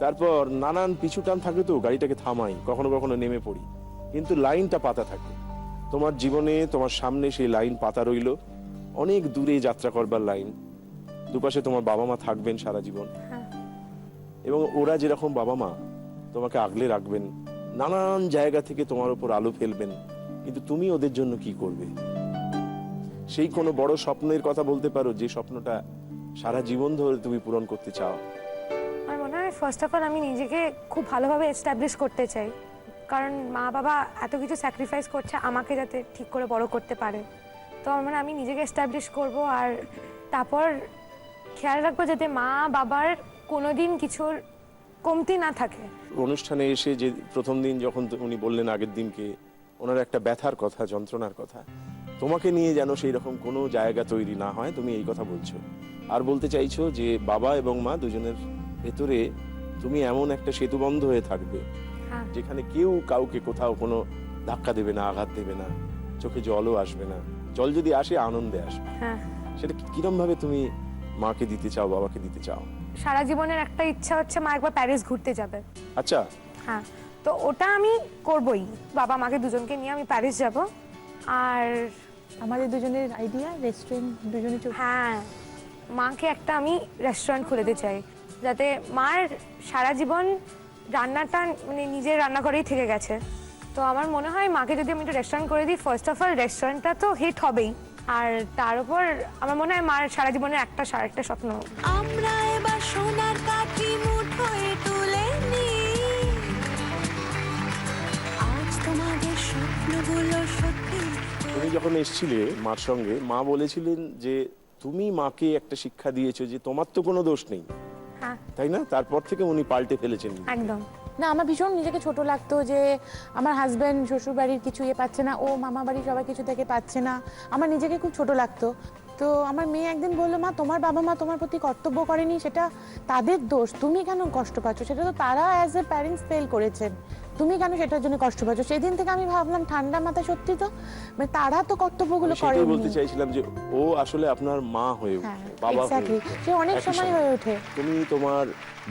তারপর নানান পিছু টান থাকে তো গাড়িটাকে থামাই, কখনো কখনো নেমে পড়ি, কিন্তু লাইনটা পাতা থাকে। তোমার জীবনে তোমার সামনে সেই লাইন পাতা রইল, অনেক দূরে যাত্রা করবার লাইন। দুপাশে তোমার বাবা মা থাকবেন সারা জীবন, এবং ওরা যেরকম বাবা মা তোমাকে আগলে রাখবেন, নানান জায়গা থেকে তোমার উপর আলো ফেলবেন, কিন্তু তুমি ওদের জন্য কি করবে? সেই কোনো বড় স্বপ্নের কথা বলতে পারো যে স্বপ্নটা সারা জীবন ধরে তুমি পূরণ করতে চাও? আমার মনে হয় ফার্স্ট অফ অল আমি নিজেকে খুব ভালোভাবে এস্টাবলিশ করতে চাই, কারণ মা বাবা এত কিছু স্যাক্রিফাইস করছে আমাকে যাতে ঠিক করে বড় করতে পারে। তো আমার মনে হয় আমি নিজেকে এস্টাবলিশ করব, আর তারপর খেয়াল রাখবো যাতে মা বাবার কোনোদিন কিছুর কমতি না থাকে। অনুষ্ঠানে এসে যে প্রথম দিন যখন উনি বললেন আগের দিনকে ওনার একটা ব্যথার কথা, যন্ত্রণার কথা, তোমাকে নিয়ে যেন সেই রকম কোনো জায়গা তৈরি না হয়, তুমি এই কথা বলছো। আর বলতে চাইছো যে বাবা এবং মা দুজনের ভেতরে তুমি এমন একটা সেতুবন্ধ হয়ে থাকবে যেখানে কেউ কাউকে কোথাও কোনো ধাক্কা দেবে না, আঘাত দেবে না, চোখে জলও আসবে না, জল যদি আসে আনন্দে আসবে। সেটা কিরম ভাবে তুমি মাকে দিতে চাও, বাবাকে দিতে চাও? সারা জীবনের একটা ইচ্ছা হচ্ছে মা একবার প্যারিস ঘুরতে যাবে। আচ্ছা, হ্যাঁ, তো ওটা আমি করবই, বাবা মাকে দুজনকে নিয়ে আমি প্যারিস যাব। আর আমাদের দুজনের আইডিয়া রেস্টুরেন্ট দুজনে হ্যাঁ, মাকে একটা আমি রেস্টুরেন্ট খুলেতে চাই, যাতে মার সারা জীবন রান্নাটা মানে নিজের রান্নাঘরেই থেকে গেছে। তো আমার মনে হয় মাকে যদি আমি একটা রেস্টুরেন্ট করে দিই, ফার্স্ট অফ অল রেস্টুরেন্টটা তো হিট হবেই, আর তার উপর আমার মনে হয় মার সারা জীবনের একটা স্বপ্ন। আমরা এবার সোনার কাঠি মুঠোয় তুলে নিই, আজ তোমাদের স্বপ্নগুলো সত্যি। তুমি যখন এসেছিলে মার সঙ্গে, মা বলেছিলেন যে তুমি মাকে একটা শিক্ষা দিয়েছো যে তোমার তো কোনো দোষ নেই, হ্যাঁ তাই না? তারপর থেকে উনি পাল্টে ফেলেছেন। একদম। না আমার ভীষণ নিজেকে ছোট লাগতো যে আমার হাজব্যান্ড শ্বশুর বাড়ির কিছু পাচ্ছে না, ও মামা বাড়ির সবাই কিছু থেকে পাচ্ছে না, আমার নিজেকে খুব ছোট লাগতো। তো আমার মেয়ে একদিন বললো, মা তোমার বাবা মা তোমার প্রতি কর্তব্য করেনি, সেটা তাদের দোষ, তুমি কেন কষ্ট পাচ্ছ? সেটা তো তারা অ্যাজ এ প্যারেন্টস ফেল করেছেন, তুমি কেন সেটার জন্য কষ্ট পাচ্ছ? সেদিন থেকে আমি ভাবলাম ঠান্ডা মাথা, সত্যি তো মানে তারা তো কর্তব্যগুলো সেটাই করেনি। বলতে চাইছিলাম যে ও আসলে আপনার মা হয়ে হ্যাঁ উঠছে, বাবা হয়ে এক্স্যাক্টলি, উঠছে। সে অনেক একই সময় হয়ে ওঠে। তুমি তোমার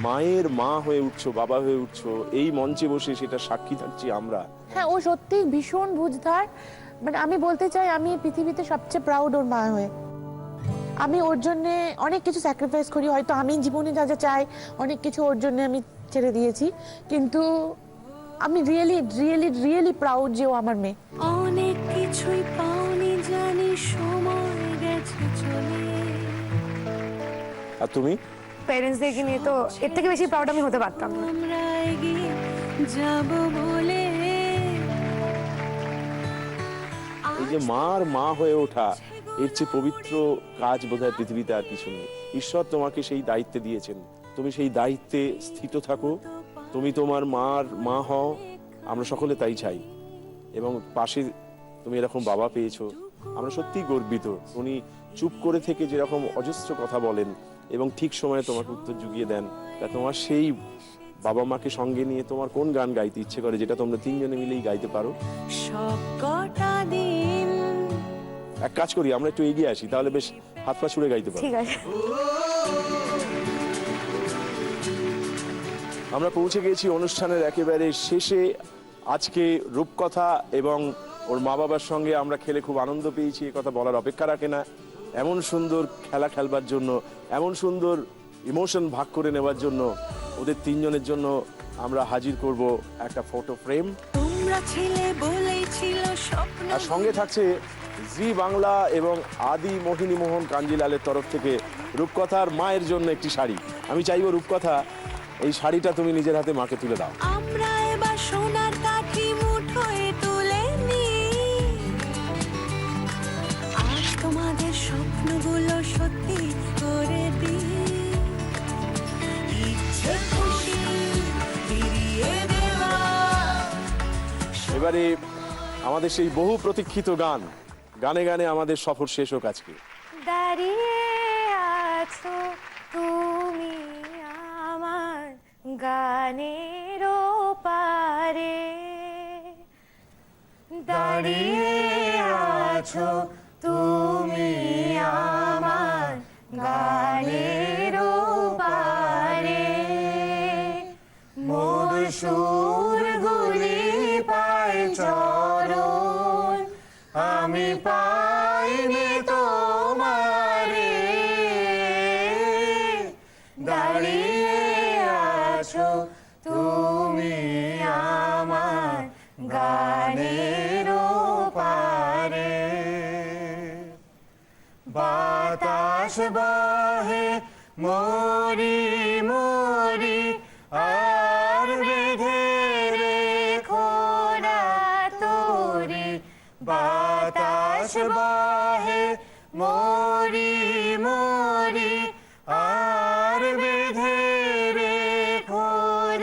মায়ের মা হয়ে উঠছো, বাবা হয়ে উঠছো, এই মঞ্চে বসে সেটা সাক্ষী থাকছি আমরা। হ্যাঁ ও সত্যি ভীষণ বুঝদার, মানে আমি বলতে চাই আমি পৃথিবীতে সবচেয়ে প্রাউড ওর মা হয়ে। আমি ওর জন্য অনেক কিছু স্যাক্রিফাইস করি, হয়তো আমি জীবনে যা যা চাই অনেক কিছু ওর জন্য আমি ছেড়ে দিয়েছি, কিন্তু আমি রিয়েলি রিয়েলি রিয়েলি প্রাউড যে ও আমার মেয়ে। অনেক কিছুই পাওনি জানি, সময় গেছে চলে। আর তুমি? প্যারেন্টসদেরকে নিয়ে তো এর থেকে বেশি প্রাউড আমি হতে পারতাম না। আমরা এগিয়ে যাব বলে এই যে মার মা হয়ে ওঠা, এর চেয়ে পবিত্র কাজ বোধহয় পৃথিবীতে আর কিছু নেই। ঈশ্বর তোমাকে সেই দায়িত্বে দিয়েছেন, তুমি সেই দায়িত্বে স্থিত থাকো, তুমি তোমার মার মা হও, আমরা সকলে তাই চাই। এবং পাশে তুমি এরকম বাবা পেয়েছো, আমরা সত্যিই গর্বিত। উনি চুপ করে থেকে যেরকম অজস্র কথা বলেন এবং ঠিক সময়ে তোমাকে উত্তর জুগিয়ে দেন, তা তোমার সেই বাবা মাকে সঙ্গে নিয়ে তোমার কোন গান গাইতে ইচ্ছে করে যেটা তোমরা তিনজনে মিলেই গাইতে পারো? সব কটা দিন এক কাজ করি, আমরা একটু এগিয়ে আসি, তাহলে বেশ হাত পা ছুড়ে গাইতে পারো। ঠিক আছে। আমরা পৌঁছে গেছি অনুষ্ঠানের একেবারে শেষে। আজকে রূপকথা এবং ওর মা বাবার সঙ্গে আমরা খেলে খুব আনন্দ পেয়েছি, এ কথা বলার অপেক্ষা রাখে না। এমন সুন্দর খেলা খেলবার জন্য, এমন সুন্দর ইমোশন ভাগ করে নেবার জন্য ওদের তিনজনের জন্য আমরা হাজির করব একটা ফটো ফ্রেম। তোমরা ছিলে বলেই ছিল স্বপ্ন। আর সঙ্গে থাকছে জি বাংলা এবং আদি মোহিনী মোহন কাঞ্জিলালের তরফ থেকে রূপকথার মায়ের জন্য একটি শাড়ি। আমি চাইবো রূপকথা, এই শাড়িটা তুমি নিজের হাতে মাকে তুলে দাও। আমরা এবার সোনার কাঠি মুঠোয় তুলে নিই, আজ তোমাদের স্বপ্নগুলো সত্যি করে দিই। ইচ্ছে খুশি ফিরিয়ে দেওয়া। এবারে আমাদের সেই বহু প্রতীক্ষিত গান, গানে গানে আমাদের সফর শেষ হোক আজকে। দাঁড়িয়ে আছো তুমি আমার গানের পারে, দাঁড়িয়ে আছো তুমি আমার গানের পারে, মোর সুরগুলি পায় চরণ, আমি পাইনি তোমারে, দাঁড়িয়ে আছো তুমি আমার গানের পারে। বাতাস বহে মরি মরি আর বেঁধে রেখো না তোরে, বাতাস বহে মরি মরি আর বেঁধে রেখো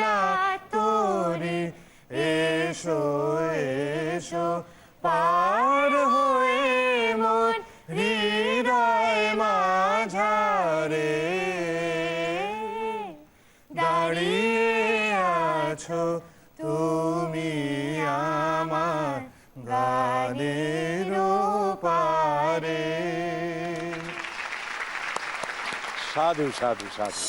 না তোরে, এসো এসো পার হয়ে মোর হৃদয় মাঝারে, দাঁড়িয়ে আছো তুমি আমার গানের পারে। সাধু সাধু সাধু।